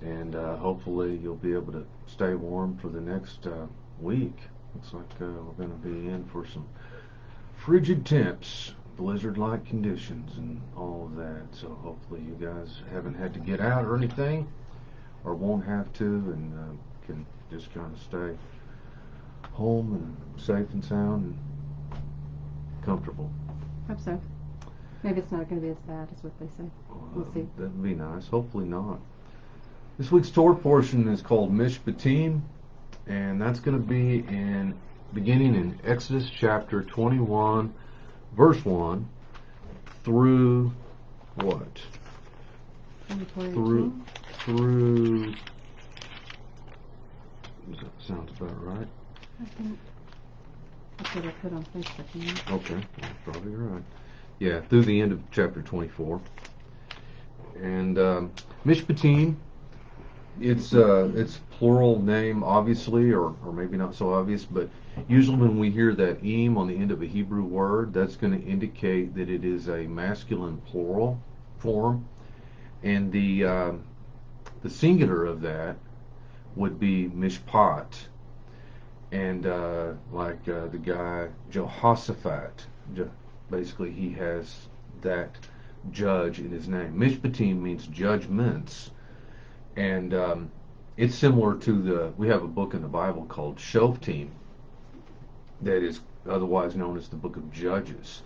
and hopefully you'll be able to stay warm for the next week. Looks like we're going to be in for some frigid temps, blizzard-like conditions, and all of that. So hopefully you guys haven't had to get out or anything, or won't have to, and can just kind of stay home and safe and sound and comfortable. Hope so. Maybe it's not going to be as bad as what they say. We'll see. That'd be nice. Hopefully not. This week's Torah portion is called Mishpatim, and that's going to be beginning in Exodus chapter 21, verse 1, through what? Through that sounds about right. I think that's what I put on Facebook. Okay, that's probably right. Yeah, through the end of chapter 24. And Mishpatim, it's plural name, obviously, or maybe not so obvious, but usually when we hear that im on the end of a Hebrew word, that's going to indicate that it is a masculine plural form, and the singular of that would be mishpat, and like the guy Jehoshaphat, basically he has that judge in his name. Mishpatim means judgments. And it's similar to we have a book in the Bible called Shoftim that is otherwise known as the book of Judges.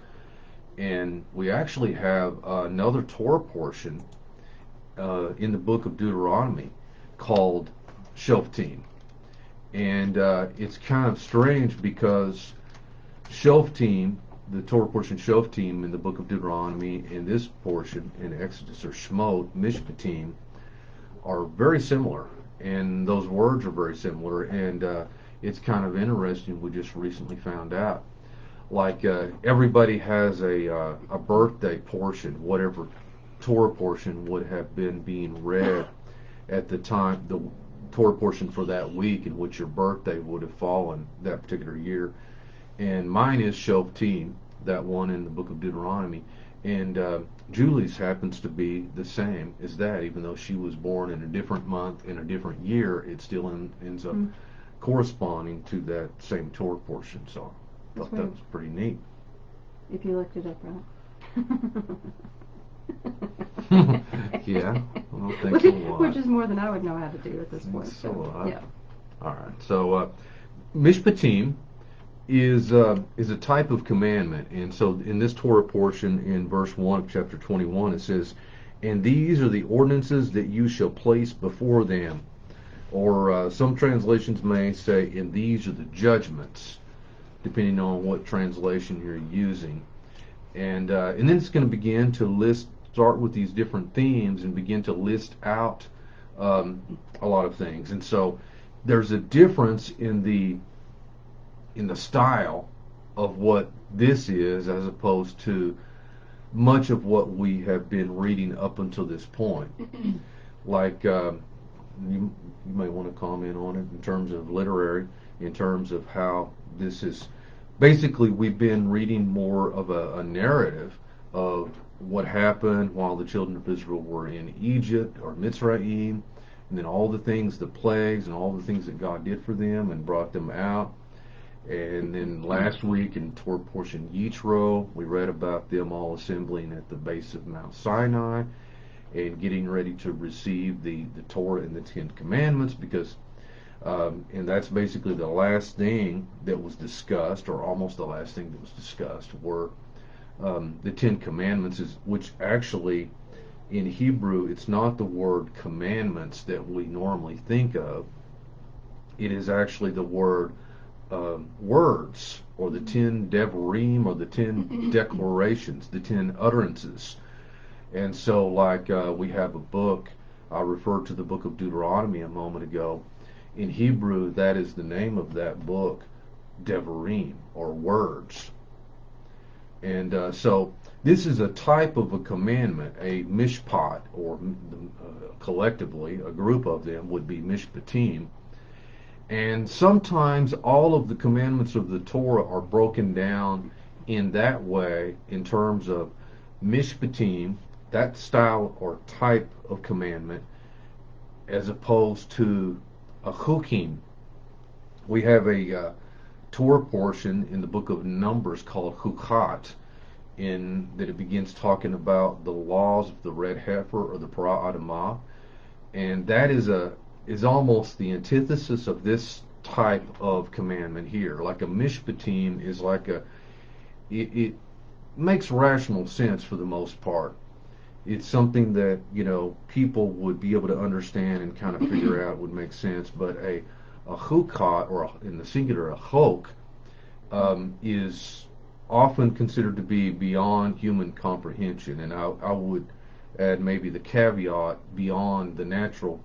And we actually have another Torah portion in the book of Deuteronomy called Shoftim. And it's kind of strange because Shoftim, the Torah portion Shoftim in the book of Deuteronomy, and this portion in Exodus or Shemot, Mishpatim, are very similar, and those words are very similar, and it's kind of interesting. We just recently found out, like everybody has a birthday portion, whatever Torah portion would have been being read at the time, the Torah portion for that week in which your birthday would have fallen that particular year. And mine is Shoftim, that one in the book of Deuteronomy, and Julie's happens to be the same as that, even though she was born in a different month in a different year. It still ends up corresponding to that same Torah portion. So I thought that was pretty neat. If you looked it up right. Yeah, well, thanks a lot. Which is more than I would know how to do at this point. Thanks a lot. Yeah. All right. So Mishpatim is a type of commandment, and so in this Torah portion in verse 1 of chapter 21 it says, "And these are the ordinances that you shall place before them," or some translations may say, "And these are the judgments," depending on what translation you're using. And then it's going to begin to start with these different themes and begin to list out a lot of things. And so there's a difference in the style of what this is as opposed to much of what we have been reading up until this point. Like you may want to comment on it in terms of literary, in terms of how this is basically we've been reading more of a narrative of what happened while the children of Israel were in Egypt or Mitzrayim, and then all the things, the plagues and all the things that God did for them and brought them out. And then last week in Torah portion Yitro, we read about them all assembling at the base of Mount Sinai and getting ready to receive the Torah and the Ten Commandments, because and that's basically the last thing that was discussed, or almost the last thing that was discussed, were the Ten Commandments, which actually in Hebrew it's not the word commandments that we normally think of. It is actually the word words, or the 10 devarim, or the 10 declarations, the 10 utterances. And so like we have a book, I referred to the book of Deuteronomy a moment ago. In Hebrew, that is the name of that book, devarim, or words. And so this is a type of a commandment, a mishpat, or collectively a group of them would be mishpatim. And sometimes all of the commandments of the Torah are broken down in that way, in terms of mishpatim, that style or type of commandment, as opposed to a chukim. We have a Torah portion in the book of Numbers called Hukat, in that it begins talking about the laws of the red heifer or the Parah Adamah, and that is almost the antithesis of this type of commandment here. Like a Mishpatim is like it makes rational sense for the most part. It's something that, people would be able to understand and kind of figure out would make sense. But a hukat, or in the singular, a chok, is often considered to be beyond human comprehension. And I would add maybe the caveat, beyond the natural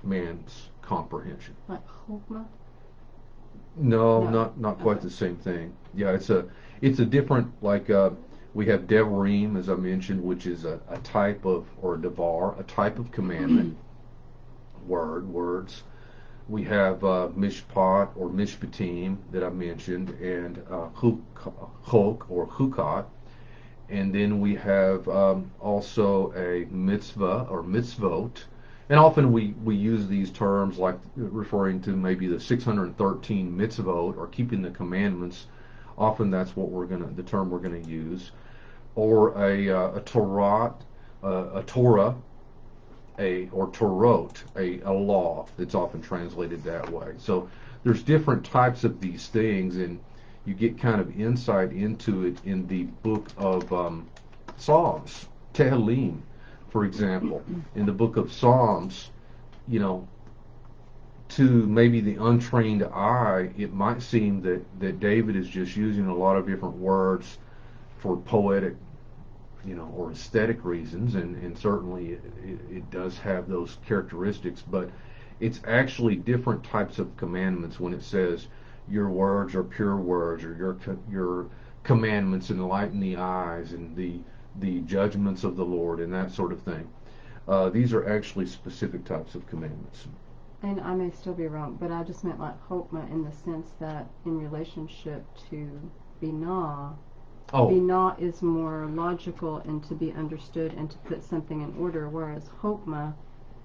man's comprehension. Like chokmah? No, No. not quite Okay. the same thing. Yeah, it's a different, like, we have devarim, as I mentioned, which is a type of, or a devar, a type of commandment, words. We have mishpat or mishpatim that I mentioned, and chok or chukat, and then we have also a mitzvah or mitzvot. And often we use these terms like referring to maybe the 613 mitzvot, or keeping the commandments. Often that's what the term we're gonna use. Or a Torah, a Torah, or Torot, a law. That's often translated that way. So there's different types of these things, and you get kind of insight into it in the book of Psalms, Tehillim, for example. In the book of Psalms, to maybe the untrained eye, it might seem that David is just using a lot of different words for poetic, or aesthetic reasons, and certainly it does have those characteristics, but it's actually different types of commandments when it says your words are pure words, or your commandments enlighten the eyes, and the judgments of the Lord, and that sort of thing. These are actually specific types of commandments. And I may still be wrong, but I just meant like chokmah in the sense that in relationship to binah, Oh, binah is more logical and to be understood and to put something in order, whereas chokmah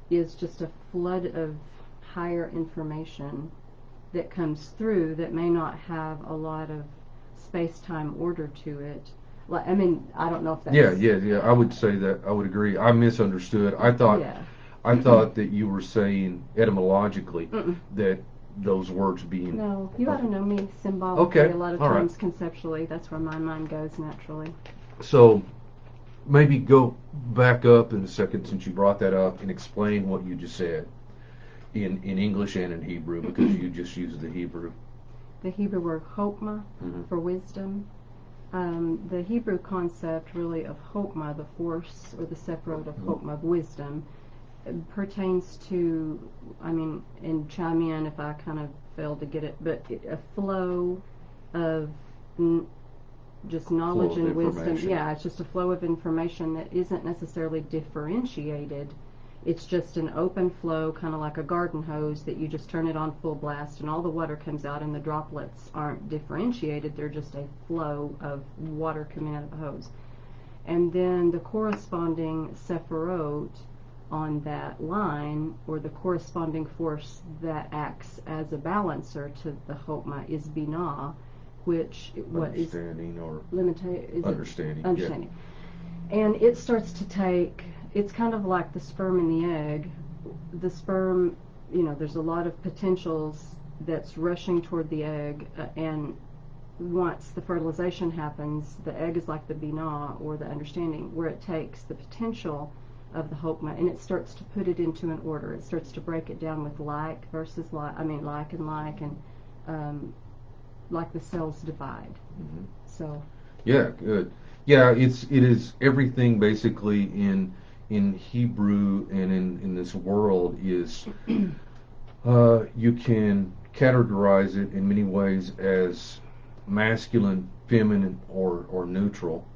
is just a flood of higher information that comes through that may not have a lot of space-time order to it. Like, I mean, I don't know if that's... yeah. I would say that. I would agree. I misunderstood. I thought that you were saying etymologically that those words being... No, you ought to know me symbolically. Okay, A lot of all right. times conceptually, that's where my mind goes naturally. So maybe go back up in a second, since you brought that up, and explain what you just said in English and in Hebrew, because you just used the Hebrew. The Hebrew word chokmah for wisdom. The Hebrew concept really of chokmah, the force or the separate of chokmah, of wisdom, pertains to, I mean, and chime in if I kind of fail to get it, but a flow of just knowledge and wisdom. Yeah, it's just a flow of information that isn't necessarily differentiated. It's just an open flow, kind of like a garden hose that you just turn it on full blast and all the water comes out, and the droplets aren't differentiated. They're just a flow of water coming out of the hose. And then the corresponding sephirot on that line, or the corresponding force that acts as a balancer to the chokmah, is binah, which Understanding or understanding. Yeah. And it starts to take, it's kind of like the sperm and the egg. The sperm, there's a lot of potentials that's rushing toward the egg, and once the fertilization happens, the egg is like the binah, or the understanding, where it takes the potential of the chokmah and it starts to put it into an order. It starts to break it down with like versus like, like and like the cells divide. So yeah, good. Yeah, it is everything basically in Hebrew and in this world is you can categorize it in many ways as masculine, feminine, or neutral.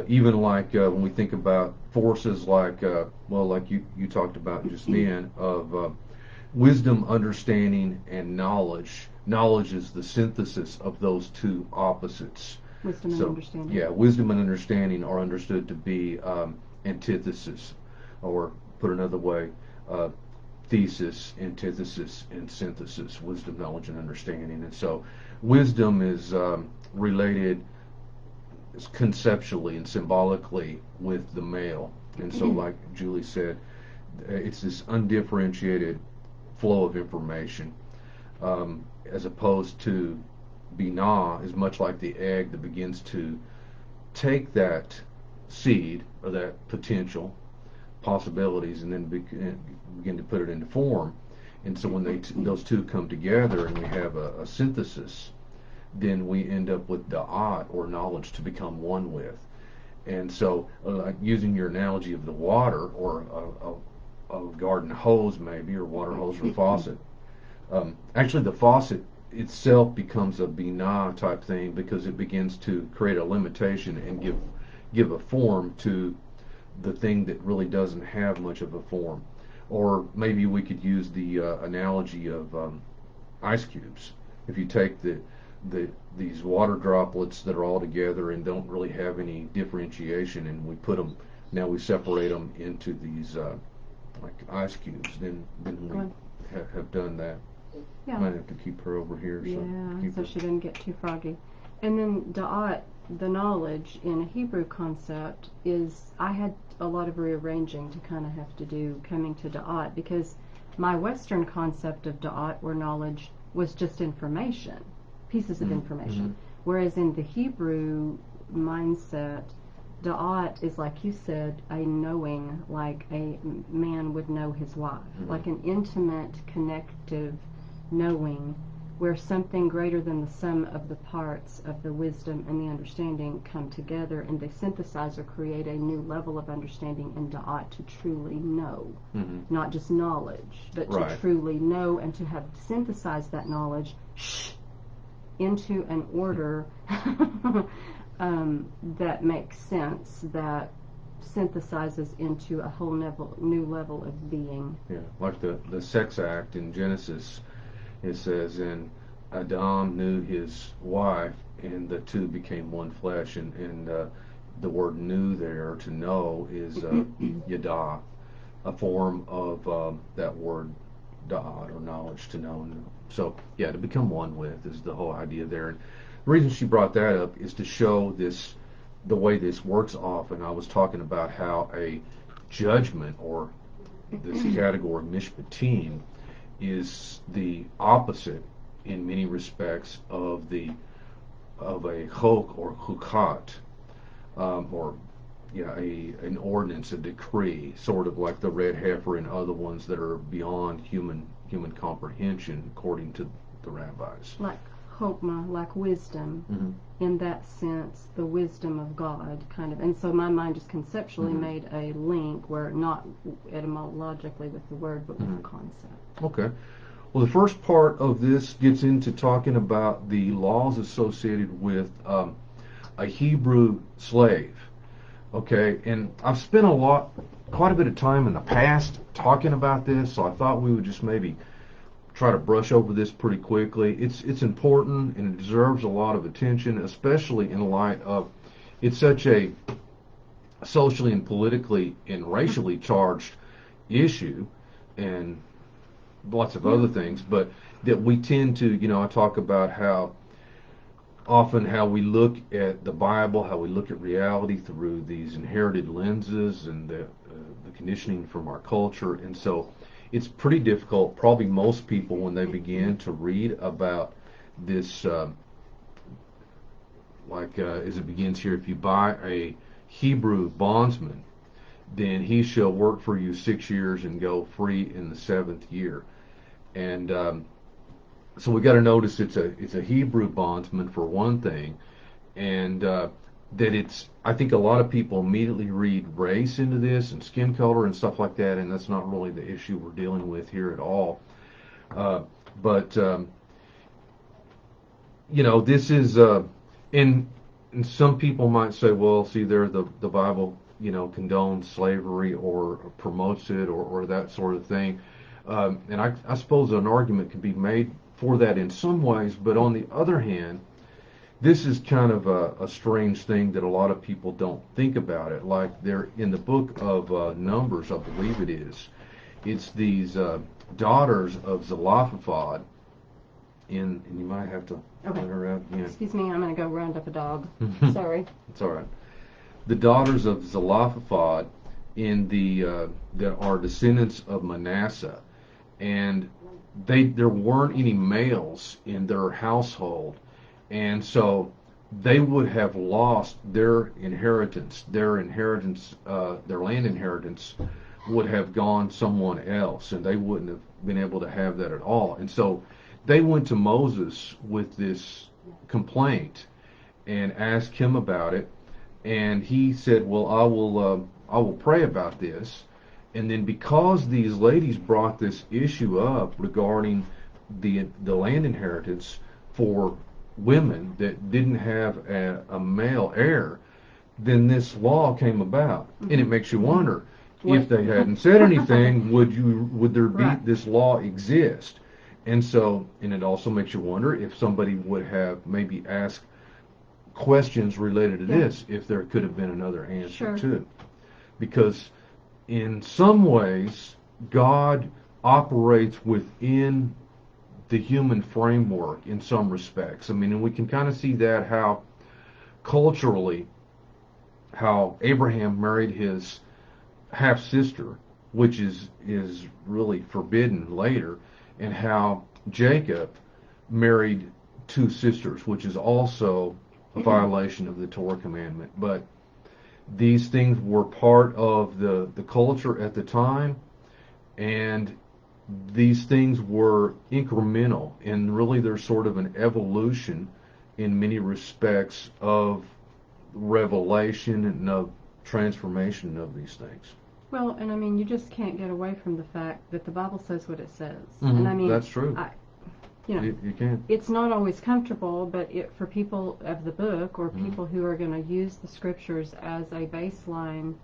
Even like when we think about forces like like you talked about just then, of wisdom, understanding, and knowledge. Knowledge is the synthesis of those two opposites. Wisdom and understanding. Yeah, wisdom and understanding are understood to be antithesis, or put another way, thesis, antithesis, and synthesis, wisdom, knowledge, and understanding. And so wisdom is related conceptually and symbolically with the male. And so, like Julie said, it's this undifferentiated flow of information, as opposed to binah is much like the egg that begins to take that seed or that potential possibilities and then begin to put it into form. And so when those two come together and we have a synthesis, then we end up with da'at, or knowledge to become one with. And so, like using your analogy of the water, or a garden hose maybe, or water hose or faucet. Actually, the faucet itself becomes a binah type thing because it begins to create a limitation and give a form to the thing that really doesn't have much of a form. Or maybe we could use the analogy of ice cubes. If you take these water droplets that are all together and don't really have any differentiation, and we put them, now we separate them into these like ice cubes, then we have done that. Yeah. Might have to keep her over here. So she didn't get too froggy. And then da'at, the knowledge in a Hebrew concept, is, I had a lot of rearranging to kind of have to do coming to da'at, because my Western concept of da'at, or knowledge, was just information, pieces of information. Whereas in the Hebrew mindset, da'at is, like you said, a knowing, like a man would know his wife, like an intimate, connective knowing, where something greater than the sum of the parts of the wisdom and the understanding come together, and they synthesize or create a new level of understanding in da'at, to truly know, not just knowledge, but to truly know, and to have synthesized that knowledge into an order that makes sense, that synthesizes into a whole new level of being. Yeah, like the sex act in Genesis. It says, and Adam knew his wife, and the two became one flesh. And the word "knew" there, to know, is yada, a form of that word da'at, or knowledge, to know. So yeah, to become one with is the whole idea there. And the reason she brought that up is to show the way this works often. I was talking about how a judgment, or this category Mishpatim, is the opposite in many respects of a chok or hukat, or an ordinance, a decree, sort of like the red heifer and other ones that are beyond human comprehension, according to the rabbis. Like chokmah, like wisdom, in that sense, the wisdom of God, kind of. And so my mind just conceptually made a link, where not etymologically with the word, but with the concept. Okay. Well, the first part of this gets into talking about the laws associated with a Hebrew slave. Okay, and I've spent quite a bit of time in the past talking about this, so I thought we would just maybe try to brush over this pretty quickly. It's important, and it deserves a lot of attention, especially in light of it's such a socially and politically and racially charged issue, and lots of other things, but that we tend to, I talk about how we look at the Bible, how we look at reality through these inherited lenses and the conditioning from our culture. And so it's pretty difficult, probably most people, when they begin to read about this, as it begins here, if you buy a Hebrew bondsman, then he shall work for you 6 years and go free in the 7th year. And so we got to notice it's a Hebrew bondsman, for one thing, and that I think a lot of people immediately read race into this and skin color and stuff like that, and that's not really the issue we're dealing with here at all. But this is and some people might say, well, see there, the Bible condones slavery or promotes it or that sort of thing. And I suppose an argument can be made for that in some ways, but on the other hand, this is kind of a strange thing that a lot of people don't think about it. Like there in the book of Numbers, I believe it is, it's these daughters of Zelophehad, and you might have to Okay. let her out. Yeah. Excuse me, I'm going to go round up a dog. Sorry. It's all right. The daughters of Zelophehad in the that are descendants of Manasseh, and there weren't any males in their household, and so they would have lost their inheritance. Their land inheritance would have gone someone else, and they wouldn't have been able to have that at all. And so they went to Moses with this complaint and asked him about it, and he said, "Well, I will pray about this." And then because these ladies brought this issue up regarding the land inheritance for women that didn't have a male heir, then this law came about. And it makes you wonder, if they hadn't said anything, would there be Right. this law exist? And so, and it also makes you wonder if somebody would have maybe asked questions related to this, if there could have been another answer Sure. too. Because in some ways, God operates within the human framework in some respects. I mean, and we can kind of see that how culturally, how Abraham married his half sister, which is really forbidden later, and how Jacob married two sisters, which is also a violation of the Torah commandment. But these things were part of the culture at the time, and these things were incremental, and really there's sort of an evolution in many respects of revelation and of transformation of these things. Well, and I mean, you just can't get away from the fact that the Bible says what it says. Mm-hmm. And I mean, that's true. You can. It's not always comfortable, but for people of the book, or people who are going to use the scriptures as a baseline,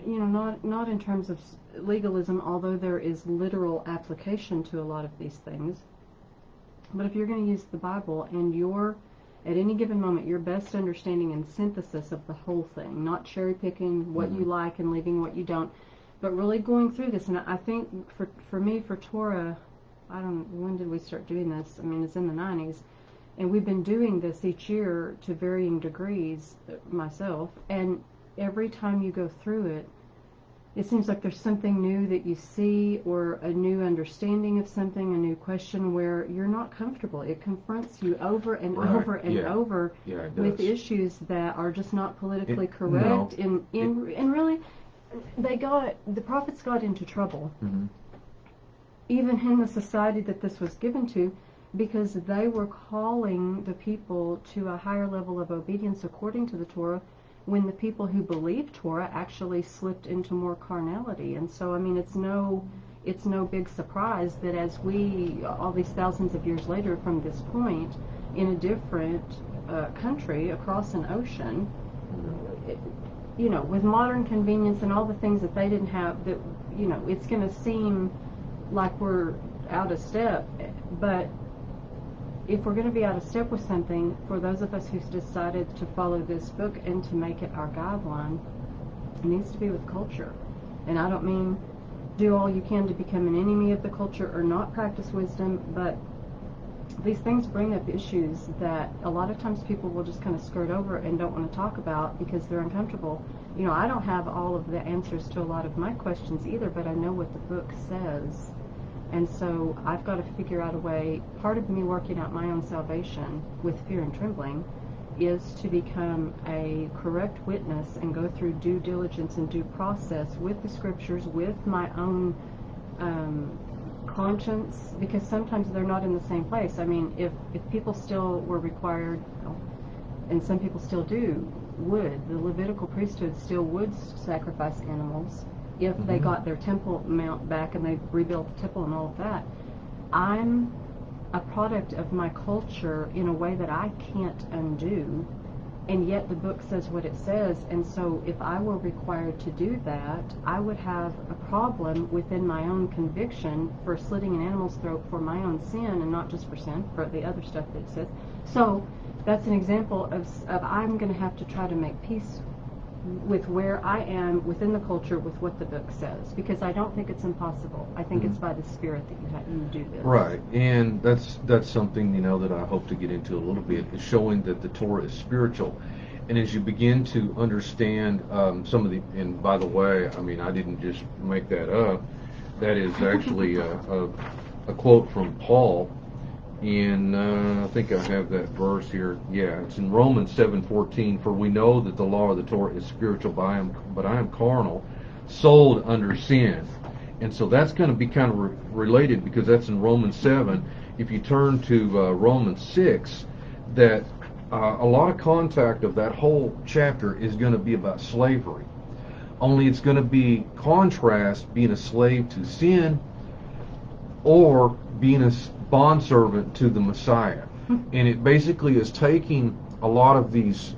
not in terms of legalism, although there is literal application to a lot of these things. But if you're going to use the Bible and at any given moment, your best understanding and synthesis of the whole thing, not cherry picking what you like and leaving what you don't, but really going through this. And I think for me, for Torah, I don't know, when did we start doing this? I mean, it's in the 90s. And we've been doing this each year to varying degrees, myself. And every time you go through it, it seems like there's something new that you see, or a new understanding of something, a new question where you're not comfortable. It confronts you over and over and over with issues that are just not politically correct. No. And really, the prophets got into trouble, even in the society that this was given to, because they were calling the people to a higher level of obedience according to the Torah, when the people who believed Torah actually slipped into more carnality. And so, I mean, it's no big surprise that as we, all these thousands of years later from this point, in a different country across an ocean, with modern convenience and all the things that they didn't have, that, it's going to seem like we're out of step. But if we're going to be out of step with something, for those of us who've decided to follow this book and to make it our guideline, it needs to be with culture. And I don't mean do all you can to become an enemy of the culture or not practice wisdom, but these things bring up issues that a lot of times people will just kind of skirt over and don't want to talk about because they're uncomfortable. I don't have all of the answers to a lot of my questions either, but I know what the book says. And so I've got to figure out a way. Part of me working out my own salvation with fear and trembling is to become a correct witness and go through due diligence and due process with the scriptures, with my own conscience, because sometimes they're not in the same place. I mean, if people still were required, and some people still do, the Levitical priesthood still would sacrifice animals if they got their temple mount back and they rebuilt the temple and all of that. I'm a product of my culture in a way that I can't undo, and yet the book says what it says. And so if I were required to do that, I would have a problem within my own conviction for slitting an animal's throat for my own sin, and not just for sin, for the other stuff that it says. So that's an example of I'm going to have to try to make peace with where I am within the culture with what the book says, because I don't think it's impossible. I think it's by the Spirit that you do this. Right, and that's something, you know, that I hope to get into a little bit, is showing that the Torah is spiritual. And as you begin to understand some of the, and by the way, I mean, I didn't just make that up. That is actually a quote from Paul. And I think I have that verse here. Yeah, it's in Romans 7:14. For we know that the law of the Torah is spiritual, but I am carnal, sold under sin. And so that's going to be kind of related, because that's in Romans 7. If you turn to Romans 6, that a lot of contact of that whole chapter is going to be about slavery. Only it's going to be contrast being a slave to sin or being a bondservant to the Messiah. And it basically is taking a lot of these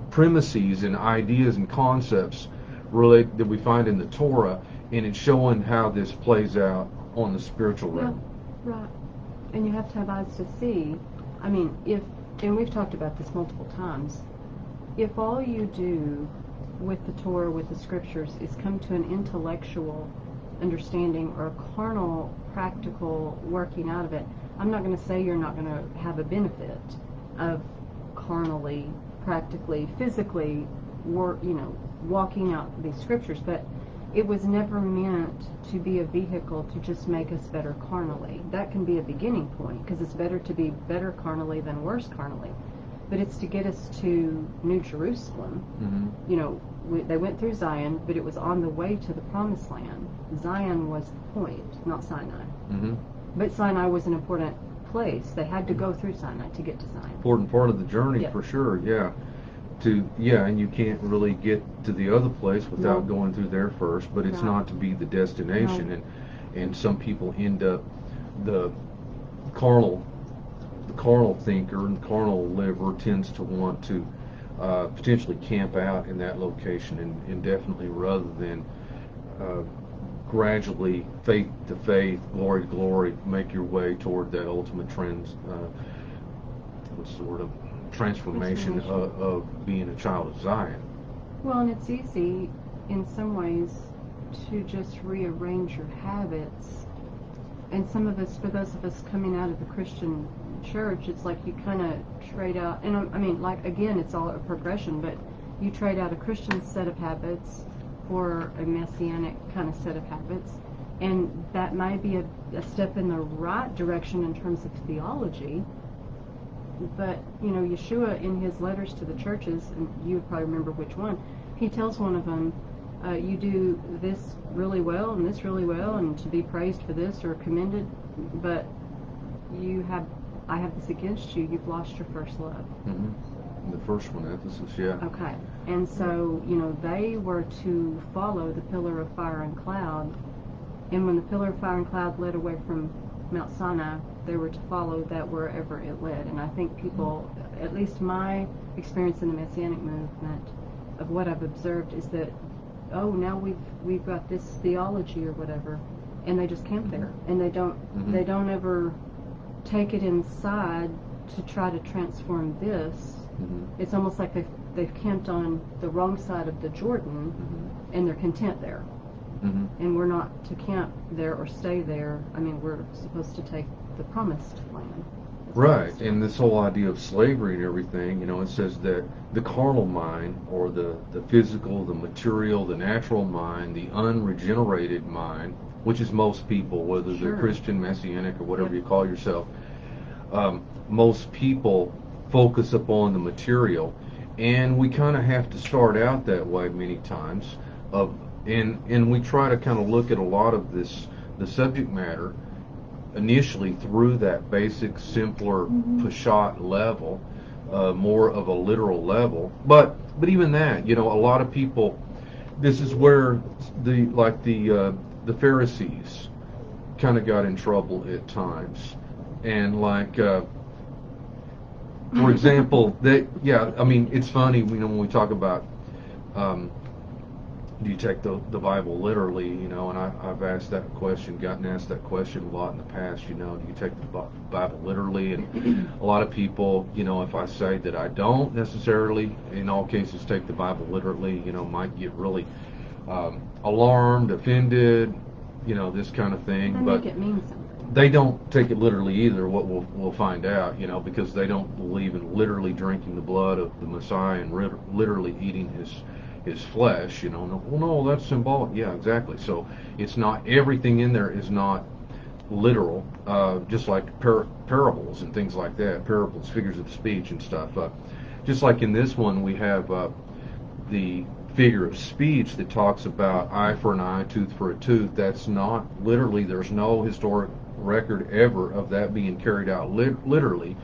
premises and ideas and concepts that we find in the Torah, and it's showing how this plays out on the spiritual realm. Right. And you have to have eyes to see. I mean, and we've talked about this multiple times, if all you do with the Torah, with the scriptures, is come to an intellectual understanding or a carnal, practical working out of it, I'm not going to say you're not going to have a benefit of carnally, practically, physically, walking out these scriptures, but it was never meant to be a vehicle to just make us better carnally. That can be a beginning point, because it's better to be better carnally than worse carnally. But it's to get us to New Jerusalem. Mm-hmm. You know, they went through Zion, but it was on the way to the Promised Land. Zion was the point, not Sinai. Mm-hmm. But Sinai was an important place. They had to go through Sinai to get to Zion. Important part of the journey, Yep. for sure, yeah. And you can't really get to the other place without going through there first, but it's Right. not to be the destination. Right. And some people end up, the carnal thinker and carnal liver tends to want to potentially camp out in that location indefinitely, rather than gradually, faith to faith, glory to glory, make your way toward that ultimate transformation of being a child of Zion. Well, and it's easy in some ways to just rearrange your habits. And some of us, for those of us coming out of the Christian church, it's like you kind of trade out, and I mean, like, again, it's all a progression, but you trade out a Christian set of habits for a Messianic kind of set of habits, and that might be a step in the right direction in terms of theology. But, you know, Yeshua, in his letters to the churches, and you would probably remember which one, he tells one of them, you do this really well and this really well, and to be praised for this or commended, but I have this against you, you've lost your first love. Mm-hmm. The first one, Ephesus, yeah. Okay. And so, you know, they were to follow the pillar of fire and cloud, and when the pillar of fire and cloud led away from Mount Sinai, they were to follow that wherever it led. And I think people, at least my experience in the Messianic movement, of what I've observed is that, oh, now we've got this theology or whatever, and they just camp there, and they don't ever take it inside to try to transform this. Mm-hmm. It's almost like they've camped on the wrong side of the Jordan, and they're content there. Mm-hmm. And we're not to camp there or stay there. I mean, we're supposed to take the promised land. Right, and this whole idea of slavery and everything, you know, it says that the carnal mind, or the physical, the material, the natural mind, the unregenerated mind, which is most people, whether they're Christian, Messianic, or whatever you call yourself, most people focus upon the material, and we kind of have to start out that way many times, and we try to kind of look at a lot of the subject matter initially through that basic, simpler Peshat level, more of a literal level. But even that, you know, a lot of people, this is where the Pharisees kind of got in trouble at times, and for example, I mean, it's funny, you know, when we talk about do you take the Bible literally? You know, and I've asked that question, gotten asked that question a lot in the past. You know, do you take the Bible literally? And a lot of people, you know, if I say that I don't necessarily, in all cases, take the Bible literally, you know, might get really alarmed, offended, you know, this kind of thing. They but make it mean something. They don't take it literally either. What we'll find out, you know, because they don't believe in literally drinking the blood of the Messiah and literally eating his flesh. You know, no, well, no, that's symbolic. Yeah, exactly. So it's not, everything in there is not literal. Just like parables and things like that. Parables, figures of speech and stuff. Just like in this one, we have the figure of speech that talks about eye for an eye, tooth for a tooth. That's not literally, there's no historic record ever of that being carried out literally.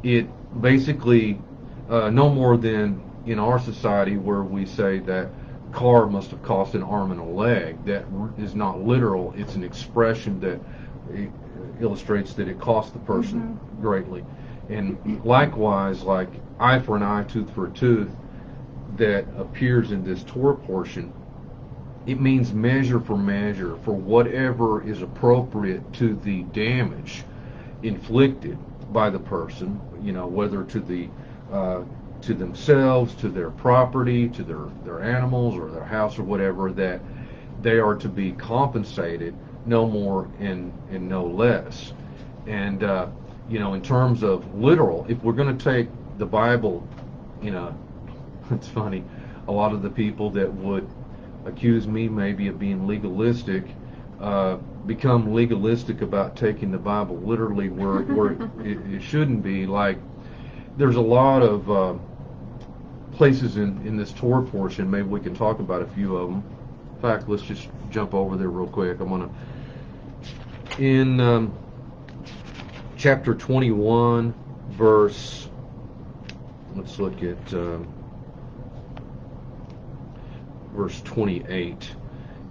It basically, no more than in our society where we say that car must have cost an arm and a leg. That is not literal. It's an expression that illustrates that it cost the person greatly. And likewise, like eye for an eye, tooth for a tooth, that appears in this Torah portion, it means measure for whatever is appropriate to the damage inflicted by the person, you know, whether to themselves, to their property, to their animals or their house or whatever, that they are to be compensated, no more and no less. And you know, in terms of literal, if we're going to take the Bible, you know, it's funny, a lot of the people that would accuse me maybe of being legalistic become legalistic about taking the Bible literally where it shouldn't be. Like, there's a lot of places in this Torah portion, maybe we can talk about a few of them. In fact, let's just jump over there real quick. I'm going to, in chapter 21, verse, let's look at verse 28.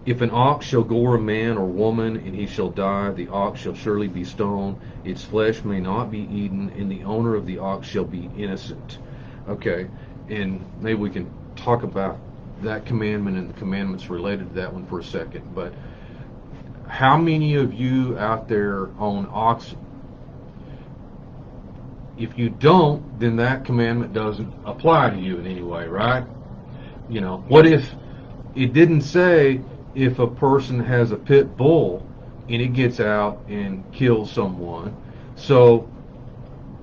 If an ox shall gore a man or woman, and he shall die, the ox shall surely be stoned. Its flesh may not be eaten, and the owner of the ox shall be innocent. Okay, and maybe we can talk about that commandment and the commandments related to that one for a second. But how many of you out there own oxen? If you don't, then that commandment doesn't apply to you in any way, right? You know, what if it didn't say if a person has a pit bull and it gets out and kills someone? So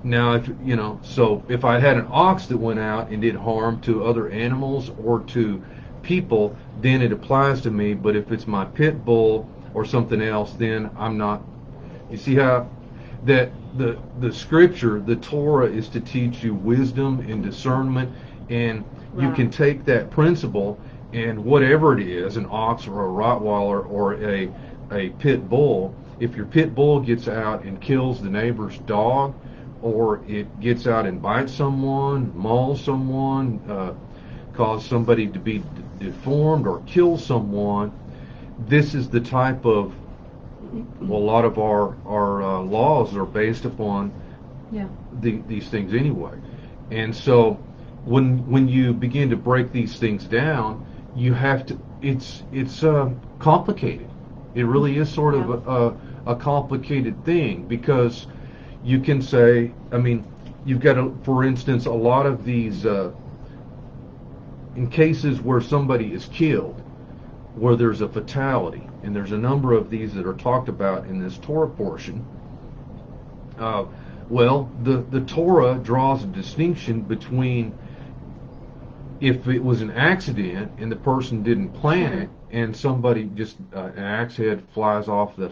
now, if you know, so if I had an ox that went out and did harm to other animals or to people, then it applies to me. But if it's my pit bull or something else, then I'm not. You see how that the scripture, the Torah, is to teach you wisdom and discernment, and you can take that principle and whatever it is, an ox or a Rottweiler or a pit bull, if your pit bull gets out and kills the neighbor's dog, or it gets out and bites someone, mauls someone, cause somebody to be deformed or kill someone, this is the type of, well, a lot of our laws are based upon these things anyway. And so when you begin to break these things down, you have to, it's complicated. It really is sort of a complicated thing, because you can say, I mean, you've got, for instance, a lot of these, in cases where somebody is killed, where there's a fatality, and there's a number of these that are talked about in this Torah portion. Well, the Torah draws a distinction between if it was an accident and the person didn't plan it, and somebody just an axe head flies off the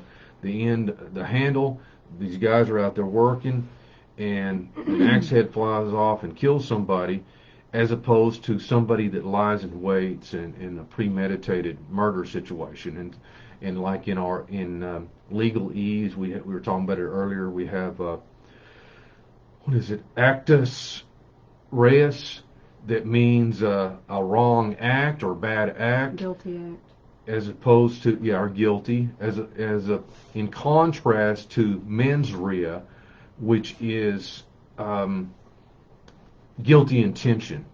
end, the handle. These guys are out there working, and an axe head flies off and kills somebody, as opposed to somebody that lies in waits in a premeditated murder situation. And like in our legalese, we were talking about it earlier. We have what is it? Actus reus, that means a wrong act or bad act. Guilty act. As opposed to, or guilty, in contrast to mens rea, which is guilty intention.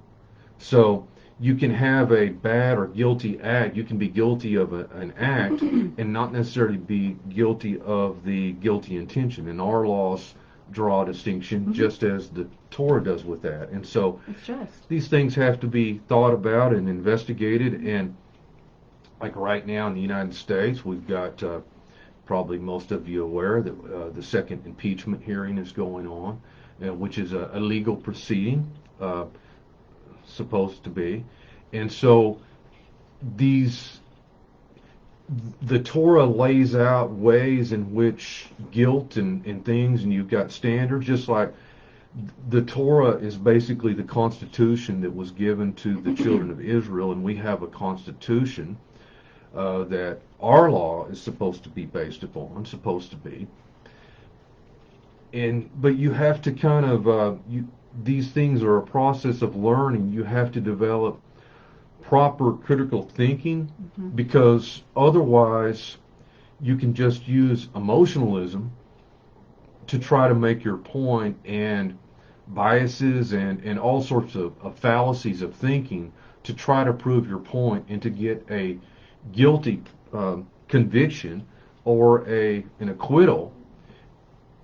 So you can have a bad or guilty act. You can be guilty of an act and not necessarily be guilty of the guilty intention. And our laws draw a distinction, just as the Torah does with that. And so these things have to be thought about and investigated. And like right now in the United States, we've got, probably most of you aware that the second impeachment hearing is going on, which is a legal proceeding. Supposed to be. And so the Torah lays out ways in which guilt and things, and you've got standards, just like the Torah is basically the constitution that was given to the children of Israel, and we have a constitution that our law is supposed to be based upon, but you have to kind of these things are a process of learning. You have to develop proper critical thinking, because otherwise you can just use emotionalism to try to make your point, and biases and all sorts of fallacies of thinking to try to prove your point and to get a guilty conviction or an acquittal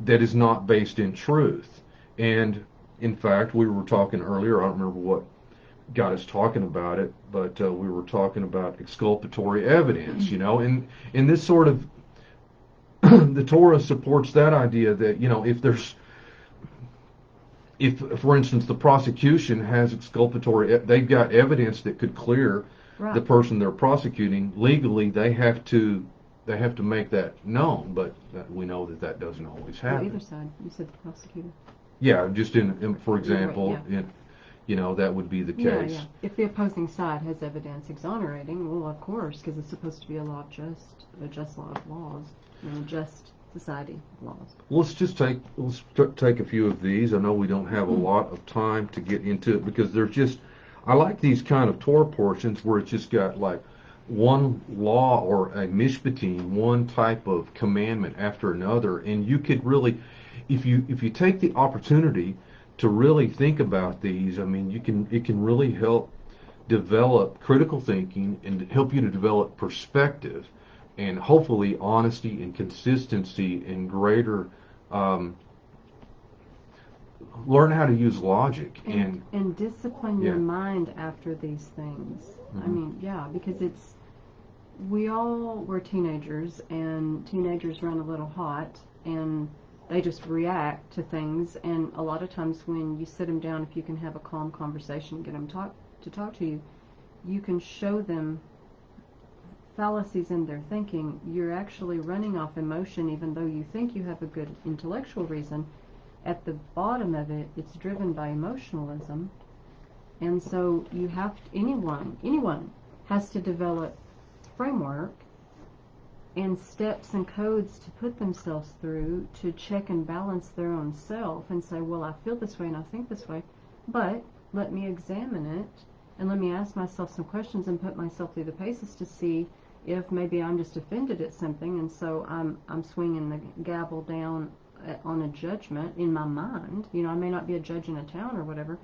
that is not based in truth. And in fact, we were talking earlier, I don't remember what got us talking about it, but we were talking about exculpatory evidence, and this sort of, the Torah supports that idea that, if, for instance, the prosecution has exculpatory, they've got evidence that could clear the person they're prosecuting, legally they have to make that known, but we know that doesn't always happen. Either side, you said the prosecutor. Yeah, just for example, that would be the case. Yeah. If the opposing side has evidence exonerating, well, of course, because it's supposed to be a just law of laws, and a just society of laws. Let's take a few of these. I know we don't have a lot of time to get into it, because I like these kind of Torah portions where it's just got like one law or a Mishpatim, one type of commandment after another, and you could really, if you take the opportunity to really think about these, I mean, it can really help develop critical thinking and help you to develop perspective, and hopefully honesty and consistency and greater learn how to use logic and discipline your mind after these things. I mean, because we all were teenagers, and teenagers run a little hot, and they just react to things, and a lot of times when you sit them down, if you can have a calm conversation and get them to talk to you, you can show them fallacies in their thinking. You're actually running off emotion, even though you think you have a good intellectual reason. At the bottom of it, it's driven by emotionalism, and so you have anyone has to develop framework and steps and codes to put themselves through to check and balance their own self and say, well, I feel this way and I think this way, but let me examine it and let me ask myself some questions and put myself through the paces to see if maybe I'm just offended at something, and so I'm swinging the gavel down on a judgment in my mind. I may not be a judge in a town or whatever,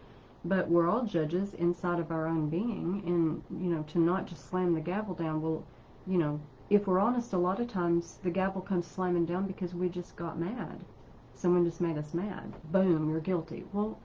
but we're all judges inside of our own being, and to not just slam the gavel down. Well, if we're honest, a lot of times the gavel comes slamming down because we just got mad. Someone just made us mad. Boom, you're guilty. Well,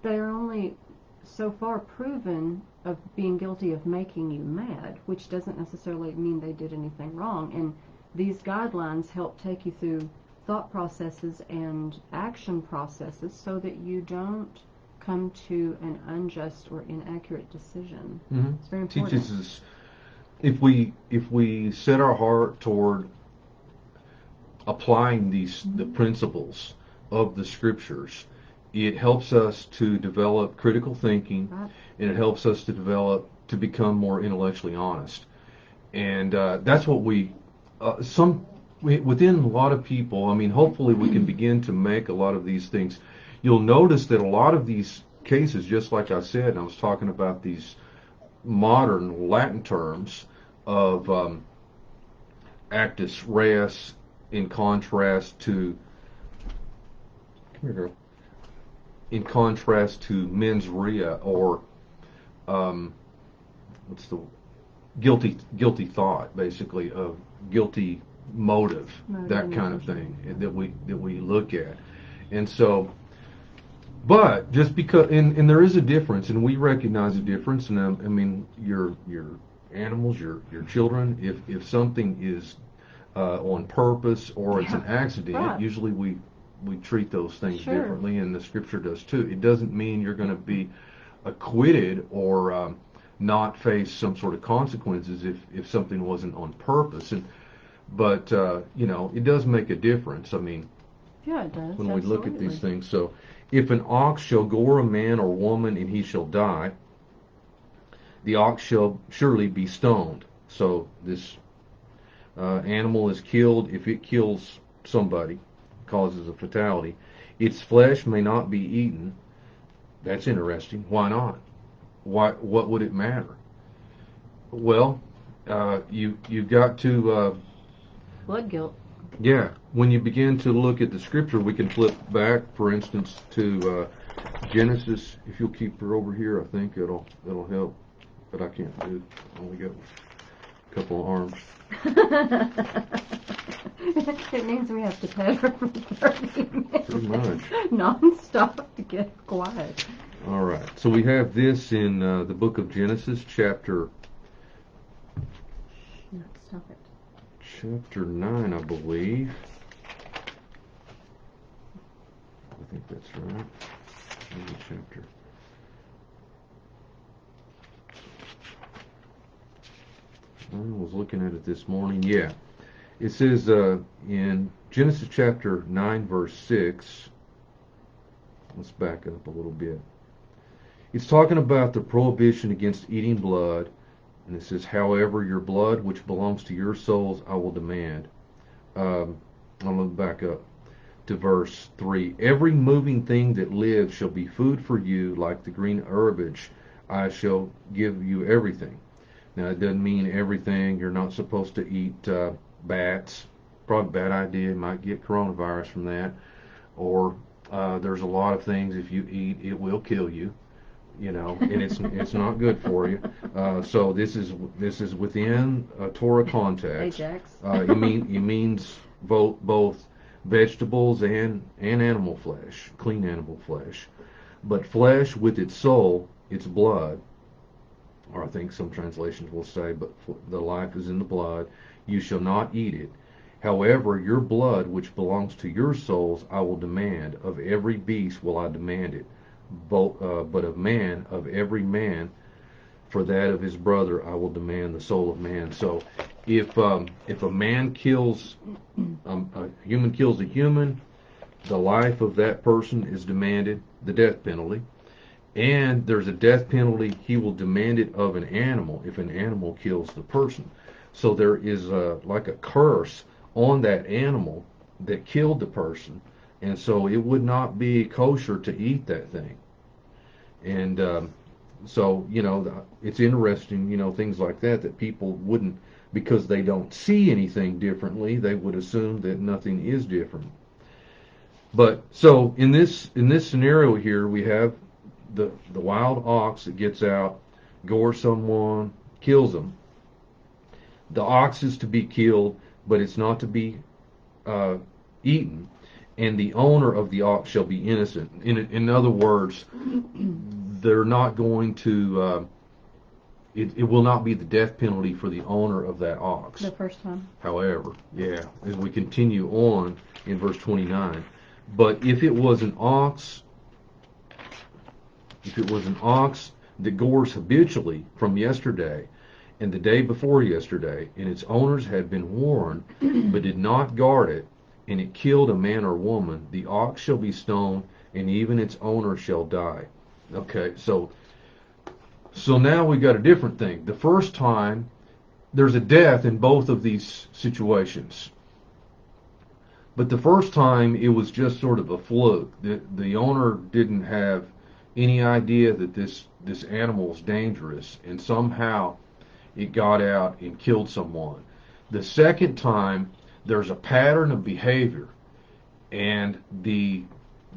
they're only so far proven of being guilty of making you mad, which doesn't necessarily mean they did anything wrong. And these guidelines help take you through thought processes and action processes so that you don't come to an unjust or inaccurate decision. It's very important. Teaches us, if we set our heart toward applying the principles of the scriptures, it helps us to develop critical thinking, and it helps us to become more intellectually honest. And that's what within a lot of people, I mean, hopefully we can begin to make a lot of these things. You'll notice that a lot of these cases, just like I said, I was talking about these modern Latin terms of actus reus in contrast to, come here, girl, in contrast to mens rea, or what's the guilty thought, basically, of guilty motive, that kind of thing that we look at. And so, but just because, and there is a difference, and we recognize a difference. And I mean, your animals, your children, if something is on purpose or it's an accident, right. usually we treat those things Sure. differently, and the Scripture does too. It doesn't mean you're going to be acquitted or not face some sort of consequences if something wasn't on purpose. But you know, it does make a difference. I mean, Yeah, it does. when we look at these Absolutely. things. So, if an ox shall gore a man or woman and he shall die, the ox shall surely be stoned. So this animal is killed. If it kills somebody, causes a fatality, its flesh may not be eaten. That's interesting. Why not? Why? What would it matter? Well, you've got to. Blood guilt. Yeah, when you begin to look at the Scripture, we can flip back, for instance, to Genesis. If you'll keep her over here, I think it'll help. But I can't do it. I only got a couple of arms. It means we have to pet her for 30 minutes. Pretty much. Non-stop to get quiet. All right. So we have this in the book of Genesis, chapter No, stop it. 9, I believe. I think that's right. Chapter. I was looking at it this morning. Yeah. It says in Genesis chapter 9, verse 6. Let's back up a little bit. It's talking about the prohibition against eating blood. And it says, however, your blood, which belongs to your souls, I will demand. I'm going to back up to verse 3. Every moving thing that lives shall be food for you, like the green herbage. I shall give you everything. Now, it doesn't mean everything. You're not supposed to eat bats. Probably a bad idea. You might get coronavirus from that. Or there's a lot of things, if you eat, it will kill you. You know, and it's not good for you. So this is within a Torah context. Ajax. It means both vegetables and animal flesh, clean animal flesh, but flesh with its soul, its blood, or I think some translations will say, but the life is in the blood. You shall not eat it. However, your blood, which belongs to your souls, I will demand. Of every beast will I demand it. But of man, of every man, for that of his brother, I will demand the soul of man. So, if a man kills, a human kills a human, the life of that person is demanded, the death penalty. And there's a death penalty, he will demand it of an animal if an animal kills the person. So there is like a curse on that animal that killed the person. And so it would not be kosher to eat that thing. And so, you know, it's interesting, you know, things like that people wouldn't, because they don't see anything differently, they would assume that nothing is different. But so in this scenario here, we have the wild ox that gets out, gores someone, kills them. The ox is to be killed, but it's not to be eaten, and the owner of the ox shall be innocent. In other words, they're not going to. It will not be the death penalty for the owner of that ox. The first time. However, yeah, as we continue on in verse 29, but if it was an ox that gores habitually from yesterday and the day before yesterday, and its owners had been warned, but did not guard it, and it killed a man or woman, the ox shall be stoned, and even its owner shall die. Okay, so now we got a different thing. The first time, there's a death in both of these situations. But the first time, it was just sort of a fluke. The owner didn't have any idea that this animal is dangerous, and somehow it got out and killed someone. The second time, there's a pattern of behavior, and the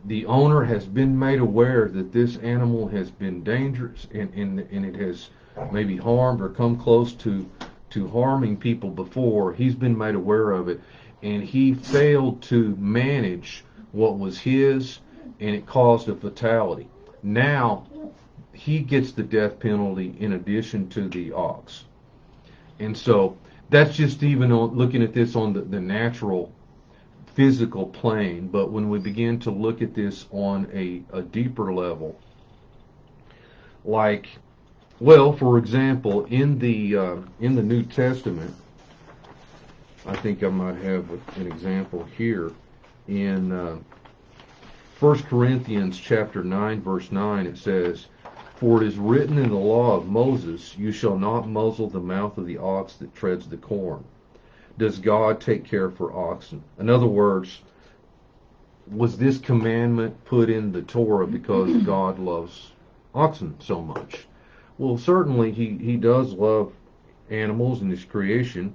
the owner has been made aware that this animal has been dangerous and it has maybe harmed or come close to harming people before. He's been made aware of it, and he failed to manage what was his, and it caused a fatality. Now he gets the death penalty in addition to the ox. And so that's just even on, looking at this on the natural physical plane. But when we begin to look at this on a deeper level, like, well, for example, in the New Testament, I think I might have an example here in 1 Corinthians chapter 9, verse 9. It says, "For it is written in the law of Moses, you shall not muzzle the mouth of the ox that treads the corn. Does God take care for oxen?" In other words, was this commandment put in the Torah because God loves oxen so much? Well, certainly he does love animals and his creation,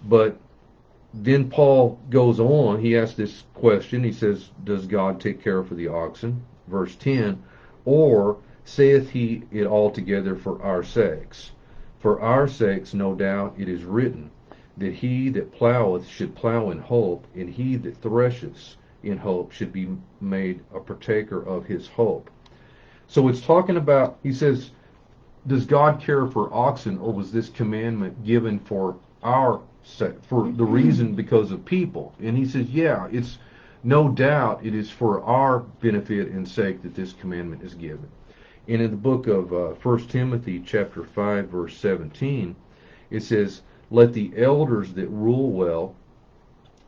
but then Paul goes on, he asks this question, he says, "Does God take care for the oxen?" Verse 10, "Or saith he it altogether for our sakes? For our sakes, no doubt, it is written, that he that ploweth should plow in hope, and he that thresheth in hope should be made a partaker of his hope." So it's talking about, he says, does God care for oxen, or was this commandment given for for the reason because of people? And he says, yeah, it's no doubt it is for our benefit and sake that this commandment is given. And in the book of 1 Timothy chapter 5, verse 17, it says, "Let the elders that rule well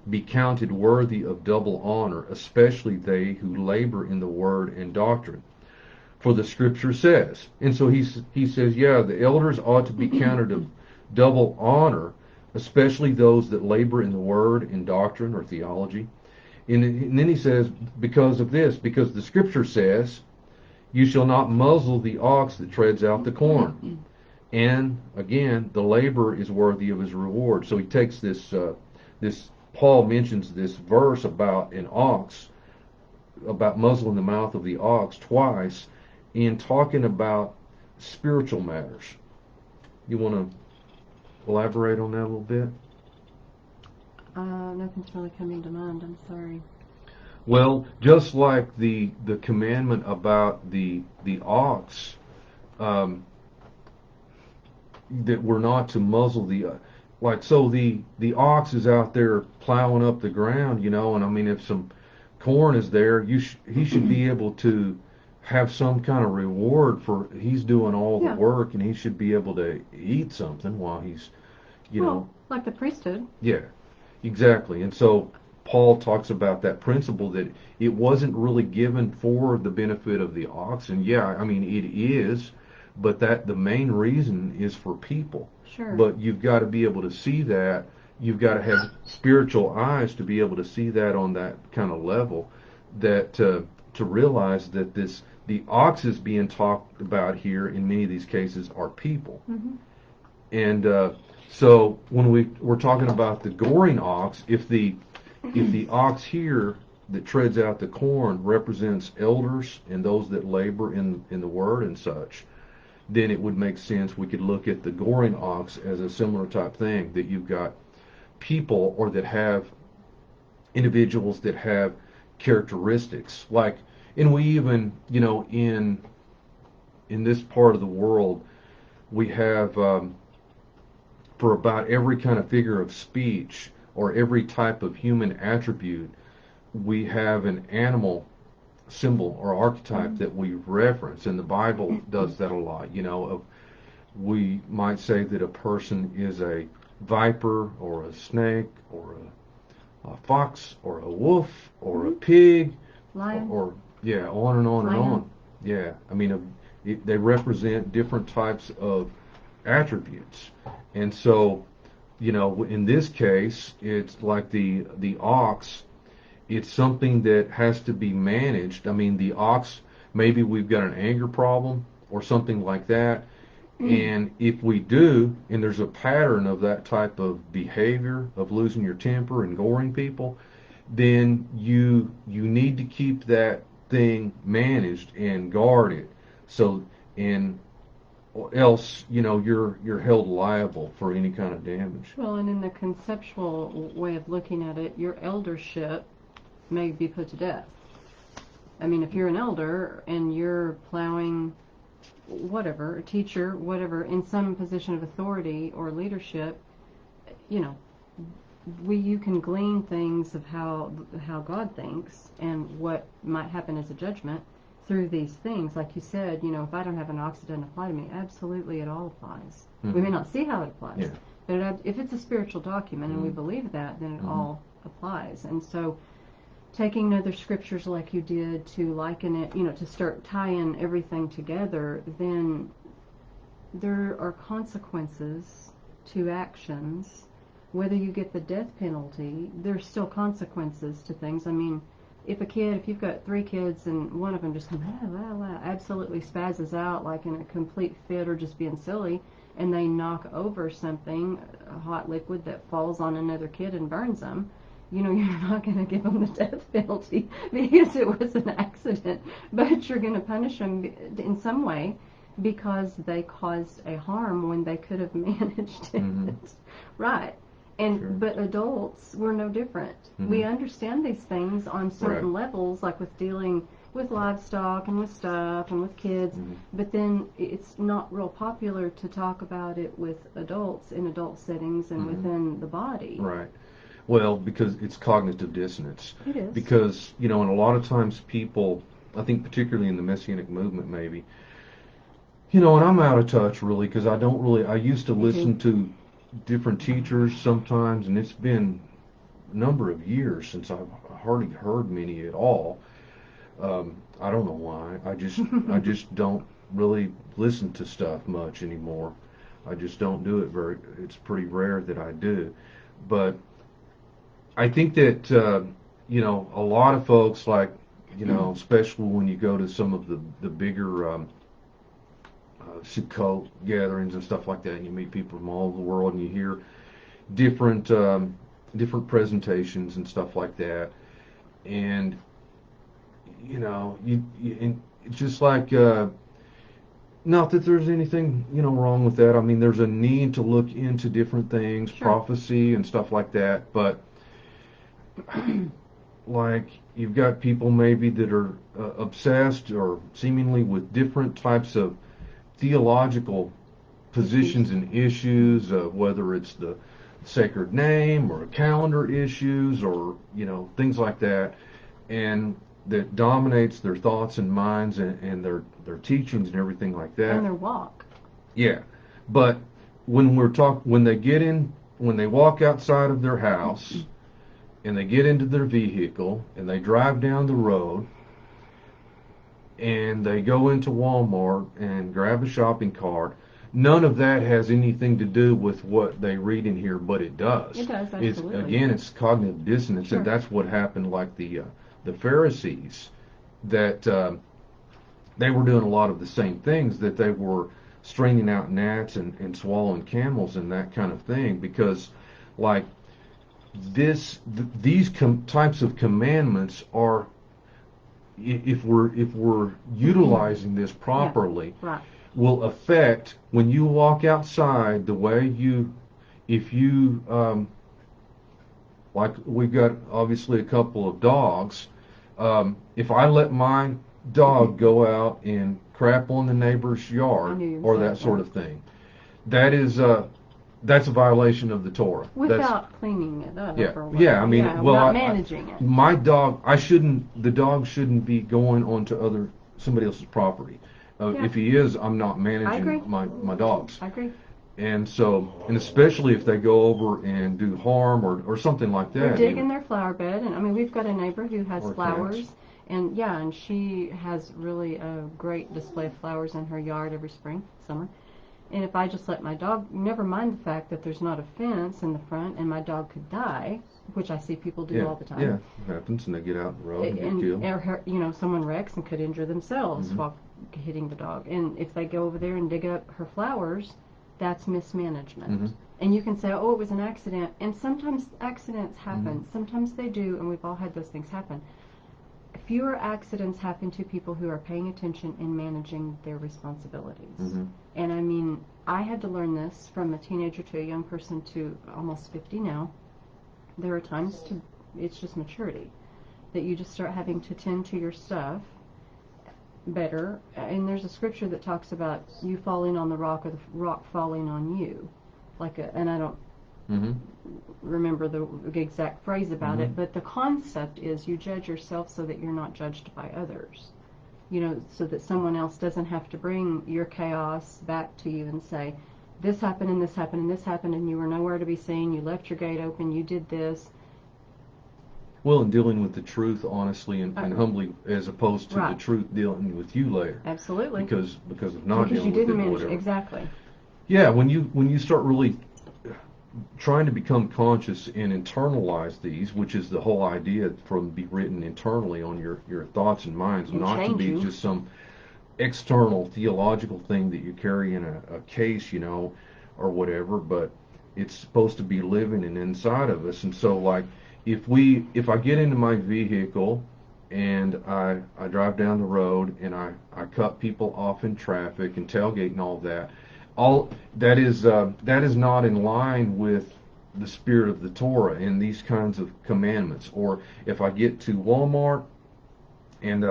be counted worthy of double honor, especially they who labor in the word and doctrine. For the scripture says," and so he says, yeah, the elders ought to be counted of double honor, especially those that labor in the word and doctrine or theology. And then he says, because of this, because the scripture says, "You shall not muzzle the ox that treads out the corn." And again, the laborer is worthy of his reward. So he takes this Paul mentions this verse about an ox, about muzzling the mouth of the ox twice, in talking about spiritual matters. You want to elaborate on that a little bit? Nothing's really coming to mind. I'm sorry. Well, just like the commandment about the ox, that we're not to muzzle the like, so the ox is out there plowing up the ground, and I mean, if some corn is there, he should be able to have some kind of reward for he's doing all the work, and he should be able to eat something while he's, like the priesthood. Yeah, exactly. And so Paul talks about that principle that it wasn't really given for the benefit of the ox, and yeah, I mean it is, but that the main reason is for people. Sure. But you've got to be able to see that. You've got to have spiritual eyes to be able to see that on that kind of level, that to realize that the oxes being talked about here in many of these cases are people. Mm-hmm. And so when we're talking about the goring ox, if the ox here that treads out the corn represents elders and those that labor in the word and such, then it would make sense we could look at the goring ox as a similar type thing, that you've got people or that have individuals that have characteristics like, and we even, in this part of the world, we have for about every kind of figure of speech or every type of human attribute, we have an animal symbol or archetype that we reference, and the Bible does that a lot. We might say that a person is a viper or a snake or a fox or a wolf or a pig, lion, or yeah, on and on and on. Yeah, I mean, they represent different types of attributes, and so in this case, it's like the ox. It's something that has to be managed. I mean, the ox, maybe we've got an anger problem or something like that. And if we do, and there's a pattern of that type of behavior, of losing your temper and goring people, then you need to keep that thing managed and guard it. So, and or else, you're held liable for any kind of damage. Well, and in the conceptual way of looking at it, your eldership may be put to death. I mean, if you're an elder and you're plowing whatever, a teacher, whatever, in some position of authority or leadership, you can glean things of how God thinks and what might happen as a judgment through these things. Like you said, if I don't have an ox, it doesn't apply to me. Absolutely, it all applies. Mm-hmm. We may not see how it applies, yeah. but if it's a spiritual document and we believe that, then it all applies. And so, taking other scriptures like you did to liken it, to start tying everything together, then there are consequences to actions. Whether you get the death penalty, there's still consequences to things. I mean, if you've got 3 kids and one of them just absolutely spazzes out like in a complete fit or just being silly, and they knock over something, a hot liquid that falls on another kid and burns them, you're not going to give them the death penalty because it was an accident, but you're going to punish them in some way because they caused a harm when they could have managed it. Right. And sure. But adults, we're no different. We understand these things on certain levels, like with dealing with livestock and with stuff and with kids, but then it's not real popular to talk about it with adults in adult settings and within the body. Right. Well, because it's cognitive dissonance. It is. Because, and a lot of times people, I think particularly in the Messianic movement maybe, and I'm out of touch really because I used to listen to different teachers sometimes, and it's been a number of years since I've hardly heard many at all. I don't know why. I just don't really listen to stuff much anymore. I just don't do it it's pretty rare that I do. But I think that, a lot of folks like, especially when you go to some of the bigger Sukkot gatherings and stuff like that, and you meet people from all over the world, and you hear different presentations and stuff like that, and and just like not that there's anything wrong with that. I mean, there's a need to look into different things, prophecy and stuff like that, but like you've got people maybe that are obsessed or seemingly with different types of theological positions and issues, whether it's the sacred name or calendar issues or things like that, and that dominates their thoughts and minds and their teachings and everything like that. And their walk. Yeah, but when they walk outside of their house and they get into their vehicle and they drive down the road and they go into Walmart and grab a shopping cart, none of that has anything to do with what they read in here, but it does. It does, absolutely. It's cognitive dissonance, and that's what happened like the Pharisees, that they were doing a lot of the same things, that they were straining out gnats and swallowing camels and that kind of thing, because like these types of commandments are, if we're utilizing this properly, will affect when you walk outside the way if you like we've got obviously a couple of dogs. If I let my dog go out and crap on the neighbor's yard or that sort of thing, that's a violation of the Torah. Without cleaning it up. Not managing it. My dog, the dog shouldn't be going onto somebody else's property. If he is, I'm not managing my dogs. I agree. And so, and especially if they go over and do harm or something like that. They're digging their flower bed, and I mean, we've got a neighbor who has flowers, and she has really a great display of flowers in her yard every summer. And if I just let my dog, never mind the fact that there's not a fence in the front and my dog could die, which I see people do all the time. Yeah, it happens, and they get out on the road and get killed. Or, someone wrecks and could injure themselves while hitting the dog. And if they go over there and dig up her flowers, that's mismanagement. Mm-hmm. And you can say, oh, it was an accident. And sometimes accidents happen. Mm-hmm. Sometimes they do, and we've all had those things happen. Fewer accidents happen to people who are paying attention and managing their responsibilities. Mm-hmm. And I mean, I had to learn this from a teenager to a young person to almost 50 now. There are times it's just maturity, that you just start having to tend to your stuff better. And there's a scripture that talks about you falling on the rock or the rock falling on you. And I don't mm-hmm. remember the exact phrase about mm-hmm. it, but the concept is you judge yourself so that you're not judged by others. You know, so that someone else doesn't have to bring your chaos back to you and say, this happened and this happened and this happened and you were nowhere to be seen, you left your gate open, you did this. Well, and dealing with the truth honestly and humbly, as opposed to the truth dealing with you later. Absolutely. Because of not dealing with it or whatever. Exactly. Yeah, when you start really trying to become conscious and internalize these, which is the whole idea from be written internally on your thoughts and minds, and not to be just some external theological thing that you carry in a case, you know, or whatever, but it's supposed to be living and inside of us. And so, like, if I get into my vehicle and I drive down the road and I cut people off in traffic and tailgate and all that is not in line with the spirit of the Torah and these kinds of commandments. Or if I get to Walmart and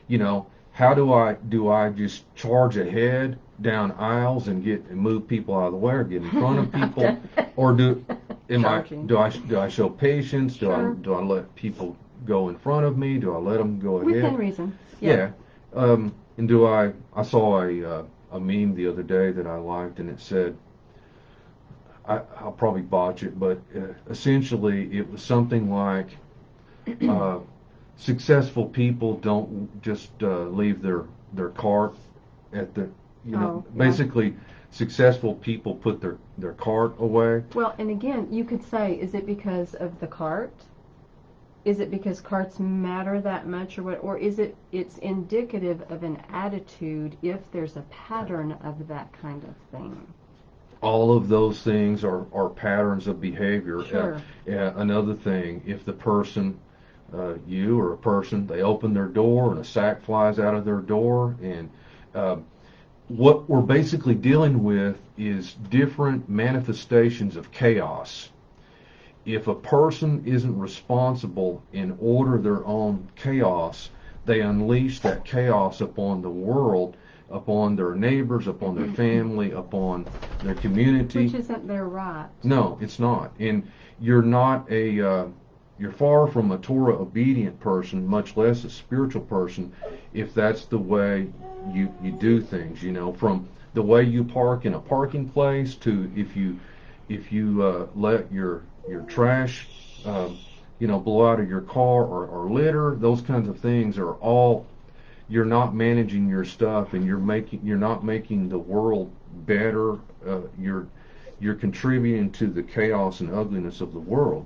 you know, how do I just charge ahead down aisles and move people out of the way or get in front of people, or do I show patience? Do I let people go in front of me? Do I let them go ahead? Within reason. Yeah. And I saw a meme the other day that I liked, and it said, I'll probably botch it, but essentially it was something like, successful people don't just leave their cart at the, basically successful people put their cart away. Well, and again, you could say, is it because of the cart? Is it because carts matter that much, or what? Or is it's indicative of an attitude if there's a pattern of that kind of thing? All of those things are patterns of behavior. Sure. Another thing, if the person, you or a person, they open their door and a sack flies out of their door, and what we're basically dealing with is different manifestations of chaos. If a person isn't responsible and order their own chaos, they unleash that chaos upon the world, upon their neighbors, upon their family, upon their community. Which isn't their right. No, it's not. And you're far from a Torah obedient person, much less a spiritual person, if that's the way you do things. You know, from the way you park in a parking place to if you let your trash blow out of your car or litter, those kinds of things are all, you're not managing your stuff, and you're not making the world better. You're contributing to the chaos and ugliness of the world.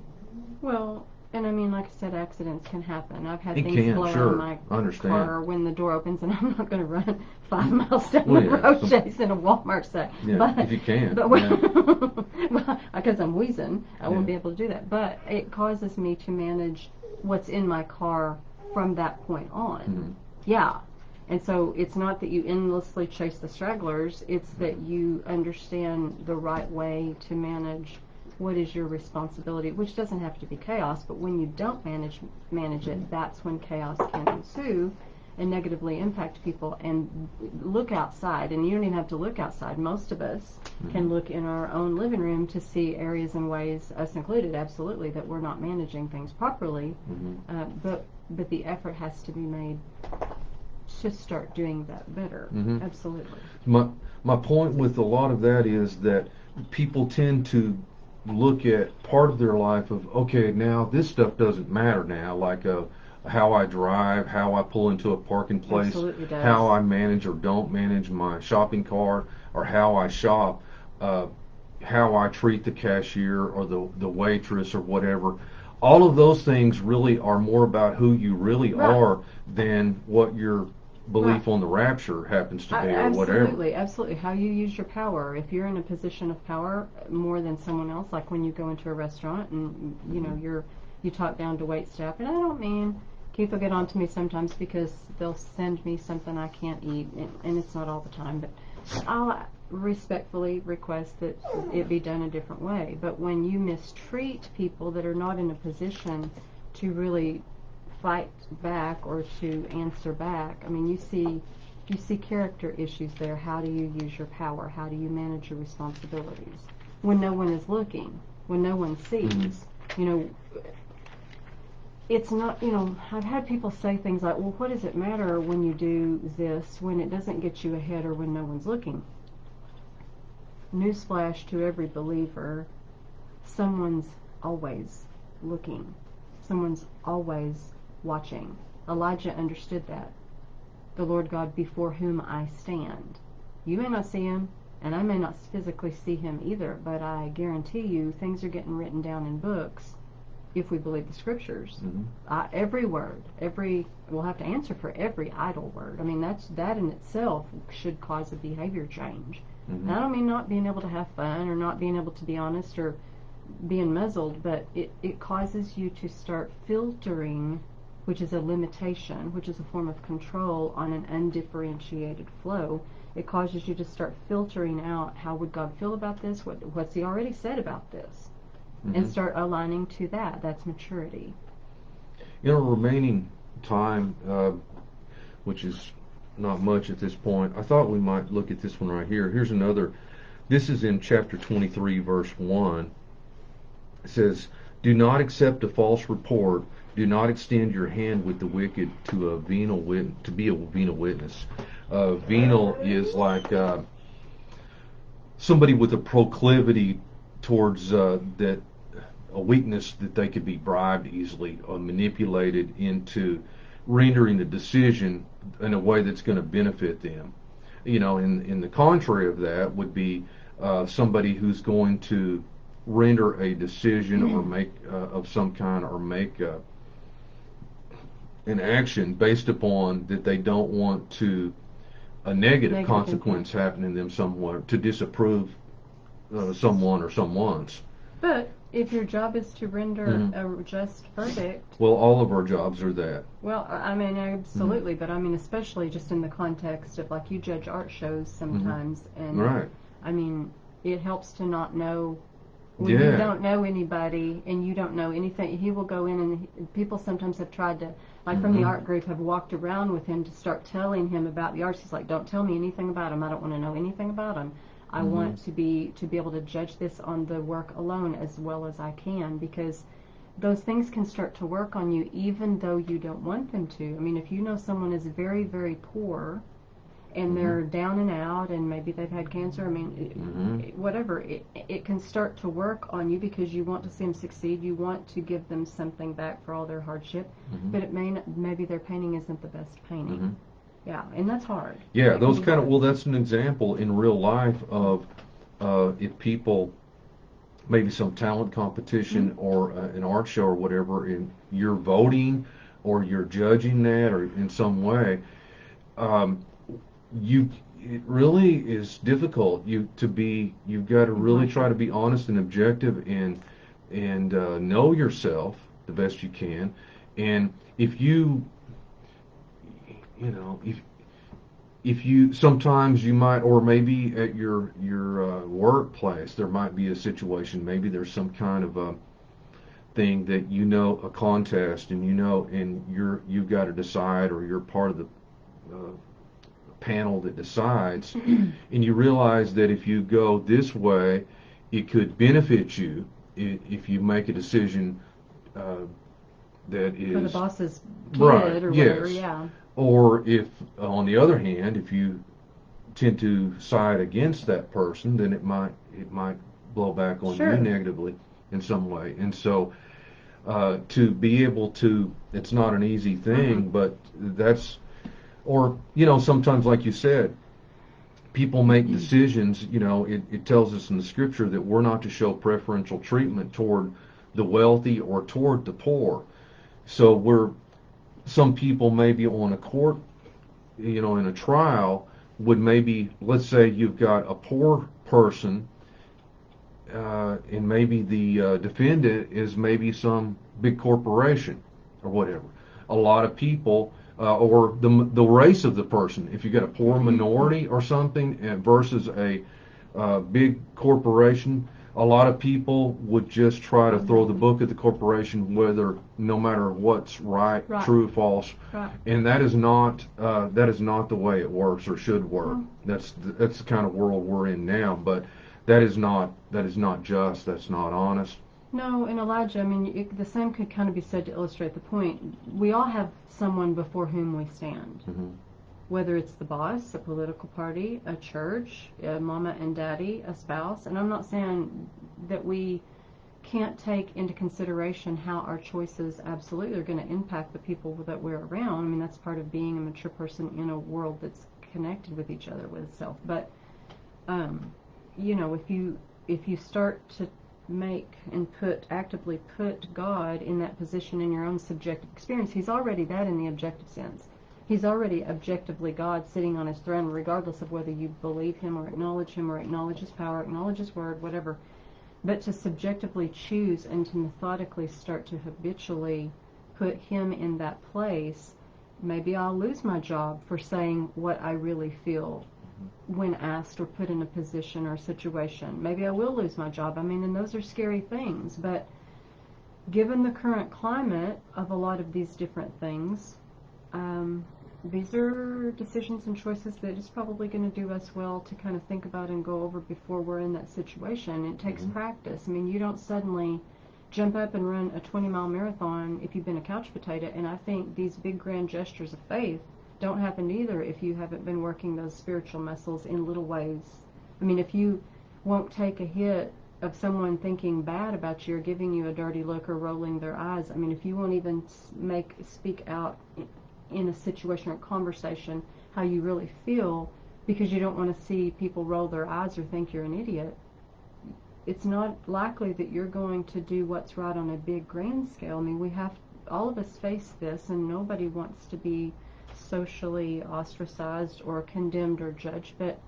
Well, and I mean, like I said, accidents can happen. I've had things blow out of my car when the door opens, and I'm not going to run 5 miles down the road chasing a Walmart sack. Yeah, but, if you can. But well, because I'm wheezing, I won't be able to do that. But it causes me to manage what's in my car from that point on. Mm-hmm. Yeah. And so it's not that you endlessly chase the stragglers, it's that you understand the right way to manage what is your responsibility, which doesn't have to be chaos, but when you don't manage it, that's when chaos can ensue and negatively impact people. And look outside, and you don't even have to look outside. Most of us can look in our own living room to see areas and ways, us included, absolutely, that we're not managing things properly. But the effort has to be made to start doing that better. Absolutely. My point with a lot of that is that people tend to look at part of their life of, okay, now this stuff doesn't matter now, like how I drive, how I pull into a parking place, how I manage or don't manage my shopping cart, or how I shop, how I treat the cashier or the waitress or whatever. All of those things really are more about who you really are than what your belief on the rapture happens to be, or whatever. Absolutely, absolutely. How you use your power. If you're in a position of power more than someone else, like when you go into a restaurant and you talk down to wait staff, and I don't mean Keith will get on to me sometimes because they'll send me something I can't eat, and it's not all the time, but I'll respectfully request that it be done a different way. But when you mistreat people that are not in a position to really fight back or to answer back, I mean, you see character issues there. How do you use your power? How do you manage your responsibilities when no one is looking, when no one sees? It's not, I've had people say things like, well, what does it matter when you do this when it doesn't get you ahead or when no one's looking? Newsflash to every believer, someone's always looking. Someone's always watching. Elijah understood that. The Lord God before whom I stand. You may not see him, and I may not physically see him either, but I guarantee you things are getting written down in books if we believe the scriptures. Every word, we'll have to answer for every idle word. I mean, that in itself should cause a behavior change. And I don't mean not being able to have fun or not being able to be honest or being muzzled, but it causes you to start filtering, which is a limitation, which is a form of control on an undifferentiated flow. It causes you to start filtering out, how would God feel about this? What's he already said about this? And start aligning to that. That's maturity. Remaining time, which is not much at this point, I thought we might look at this one right here. Here's another. This is in chapter 23, verse 1. It says, "Do not accept a false report. Do not extend your hand with the wicked to be a venal witness." Venal is like somebody with a proclivity towards that. A weakness that they could be bribed easily or manipulated into rendering a decision in a way that's going to benefit them. In the contrary of that would be somebody who's going to render a decision or make of some kind or make an action based upon that they don't want to a negative consequence happen in them somewhere to disapprove someone or someone's. But if your job is to render a just verdict... Well, all of our jobs are that. Well, I mean, absolutely, but I mean, especially just in the context of, like, you judge art shows sometimes, and, right. I mean, it helps to not know, when you don't know anybody, and you don't know anything, he will go in, and people sometimes have tried to, like from the art group, have walked around with him to start telling him about the arts. He's like, don't tell me anything about him, I don't want to know anything about him. I want to be able to judge this on the work alone as well as I can, because those things can start to work on you even though you don't want them to. I mean, if you know someone is very, very poor and they're down and out and maybe they've had cancer, I mean, whatever, it can start to work on you because you want to see them succeed. You want to give them something back for all their hardship, but maybe their painting isn't the best painting. Yeah, and that's hard. Yeah, those kind of, well, that's an example in real life of if people, maybe some talent competition or an art show or whatever, and you're voting or you're judging that or in some way, it really is difficult. You've got to really try to be honest and objective and know yourself the best you can. And if you sometimes you might, or maybe at your workplace there might be a situation, maybe there's some kind of a thing that a contest, and you've got to decide, or you're part of the panel that decides, and you realize that if you go this way, it could benefit you if you make a decision that is for the boss's kid or whatever. Yeah. Or if, on the other hand, if you tend to side against that person, then it might blow back on you negatively in some way. And so, to be able to, it's not an easy thing, but sometimes, like you said, people make decisions. It tells us in the scripture that we're not to show preferential treatment toward the wealthy or toward the poor. So some people may be on a court in a trial would maybe, let's say you've got a poor person, and maybe the defendant is maybe some big corporation or whatever. A lot of people, or the race of the person. If you got a poor minority or something versus a big corporation, a lot of people would just try to throw the book at the corporation, whether no matter what's right, true, false, and that is not the way it works or should work. That's the kind of world we're in now, but that is not just. That's not honest. No, and Elijah, I mean, the same could kind of be said to illustrate the point. We all have someone before whom we stand. Mm-hmm. Whether it's the boss, a political party, a church, a mama and daddy, a spouse. And I'm not saying that we can't take into consideration how our choices absolutely are going to impact the people that we're around. I mean, that's part of being a mature person in a world that's connected with each other, with itself. But, if you start to make and actively put God in that position in your own subjective experience, He's already that in the objective sense. He's already objectively God sitting on His throne, regardless of whether you believe Him or acknowledge His power, acknowledge His word, whatever. But to subjectively choose and to methodically start to habitually put Him in that place, maybe I'll lose my job for saying what I really feel when asked or put in a position or situation. Maybe I will lose my job. I mean, and those are scary things. But given the current climate of a lot of these different things, these are decisions and choices that is probably going to do us well to kind of think about and go over before we're in that situation. It takes practice. I mean, you don't suddenly jump up and run a 20-mile marathon if you've been a couch potato, and I think these big grand gestures of faith don't happen either if you haven't been working those spiritual muscles in little ways. I mean, if you won't take a hit of someone thinking bad about you or giving you a dirty look or rolling their eyes, I mean, if you won't even speak out in a situation or conversation how you really feel because you don't want to see people roll their eyes or think you're an idiot, it's not likely that you're going to do what's right on a big grand scale. I mean, all of us face this, and nobody wants to be socially ostracized or condemned or judged, but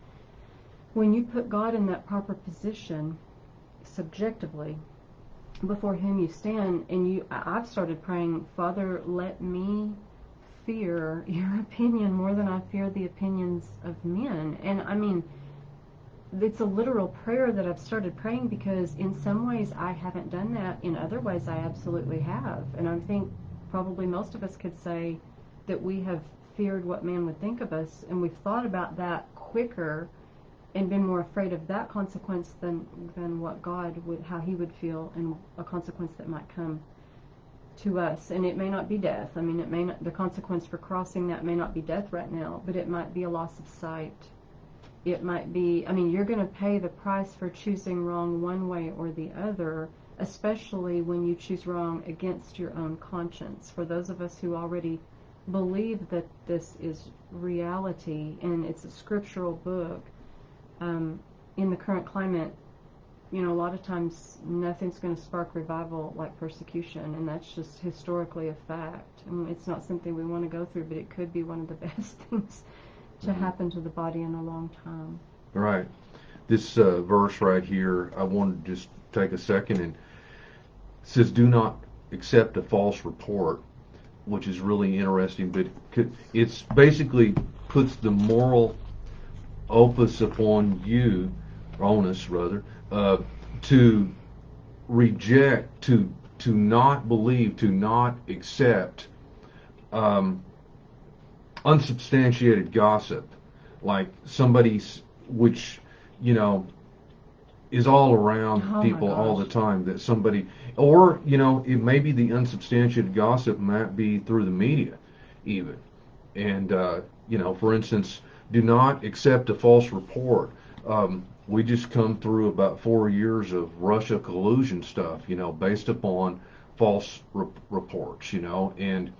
when you put God in that proper position subjectively before whom you stand, and I've started praying, Father, let me fear your opinion more than I fear the opinions of men. And I mean, it's a literal prayer that I've started praying, because in some ways I haven't done that, in other ways I absolutely have. And I think probably most of us could say that we have feared what man would think of us, and we've thought about that quicker and been more afraid of that consequence than what God would, how He would feel, and a consequence that might come to us. And it may not be death. I mean, it may not, the consequence for crossing that may not be death right now, but it might be a loss of sight. It might be, I mean, you're going to pay the price for choosing wrong one way or the other, especially when you choose wrong against your own conscience. For those of us who already believe that this is reality and it's a scriptural book, in the current climate, a lot of times nothing's going to spark revival like persecution, and that's just historically a fact. And it's not something we want to go through, but it could be one of the best things to happen to the body in a long time. Right. This verse right here, I want to just take a second, and it says, do not accept a false report, which is really interesting, but it's basically puts the moral opus upon you, onus rather, to reject, to not believe, to not accept unsubstantiated gossip, like somebody's, which is all around people all the time, that somebody, or it may be the unsubstantiated gossip might be through the media even, and for instance, do not accept a false report. We just come through about 4 years of Russia collusion stuff, based upon false reports, and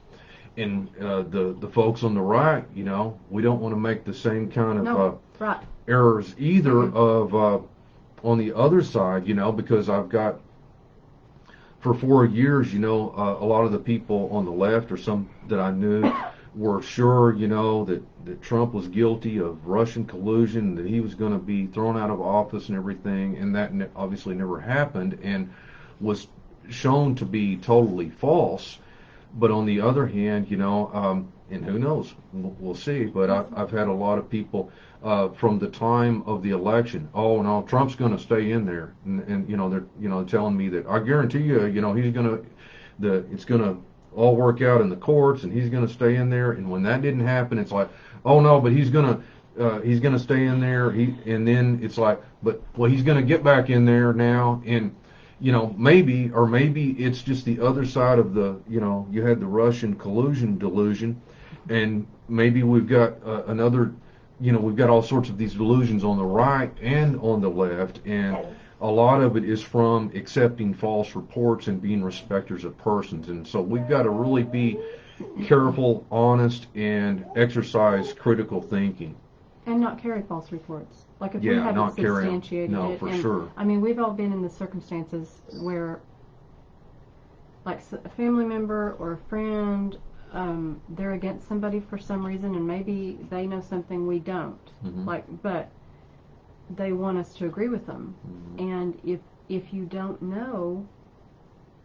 the folks on the right, we don't want to make the same kind of errors either of on the other side, because I've got, for 4 years, a lot of the people on the left, or some that I knew, were sure, that Trump was guilty of Russian collusion, that he was going to be thrown out of office and everything, and that obviously never happened and was shown to be totally false. But on the other hand, and who knows, we'll see. But I've had a lot of people from the time of the election. Oh no, Trump's going to stay in there, and they're telling me that I guarantee you, he's going to it's going to all work out in the courts, and he's going to stay in there. And when that didn't happen, it's like, oh no, but he's going to stay in there. And then it's like, but well, he's going to get back in there now, and maybe it's just the other side of the, you had the Russian collusion delusion, and maybe we've got another, we've got all sorts of these delusions on the right and on the left, and a lot of it is from accepting false reports and being respecters of persons. And so we've got to really be careful, honest, and exercise critical thinking. And not carry false reports. Like if we haven't substantiated it. For sure. I mean, we've all been in the circumstances where, like, a family member or a friend, they're against somebody for some reason, and maybe they know something we don't. But they want us to agree with them. And if you don't know,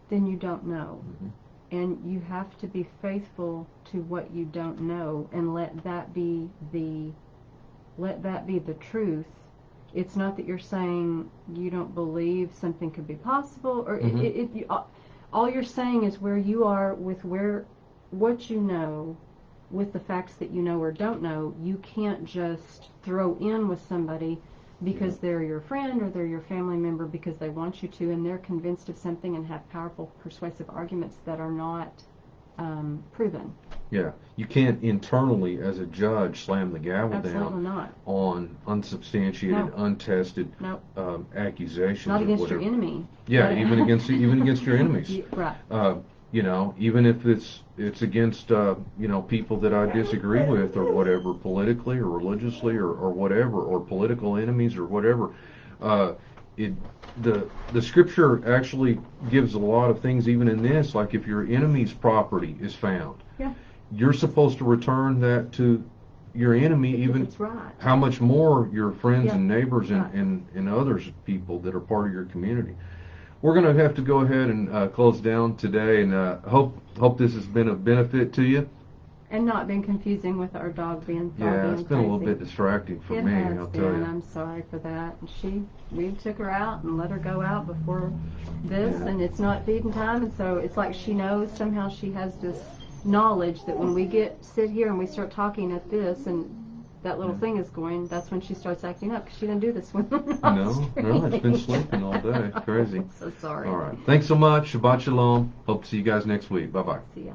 then you don't know. And you have to be faithful to what you don't know, and let that be the truth. It's not that you're saying you don't believe something could be possible, or all you're saying is where you are with what you know, with the facts that you know or don't know. You can't just throw in with somebody because they're your friend or they're your family member because they want you to, and they're convinced of something and have powerful persuasive arguments that are not proven. Yeah, you can't internally, as a judge, slam the gavel down on unsubstantiated, untested accusations. Not against your enemy. Yeah, even against your enemies. Right. Even if it's against people that I disagree with or whatever, politically or religiously or whatever, or political enemies or whatever. The scripture actually gives a lot of things, even in this, like if your enemy's property is found, you're supposed to return that to your enemy, even how much more your friends and neighbors and others, people that are part of your community. We're going to have to go ahead and close down today, and hope this has been of benefit to you. And not been confusing with our dog being it's been a little bit distracting for me, I'll tell you. I'm sorry for that. We took her out and let her go out before this, and it's not feeding time, and so it's like she knows, somehow she has this knowledge that when we sit here and we start talking at this, and that little thing is going, that's when she starts acting up, because she didn't do this when we're not No, it's been sleeping all day. It's crazy. I'm so sorry. All right. Thanks so much. Shabbat Shalom. Hope to see you guys next week. Bye-bye. See ya.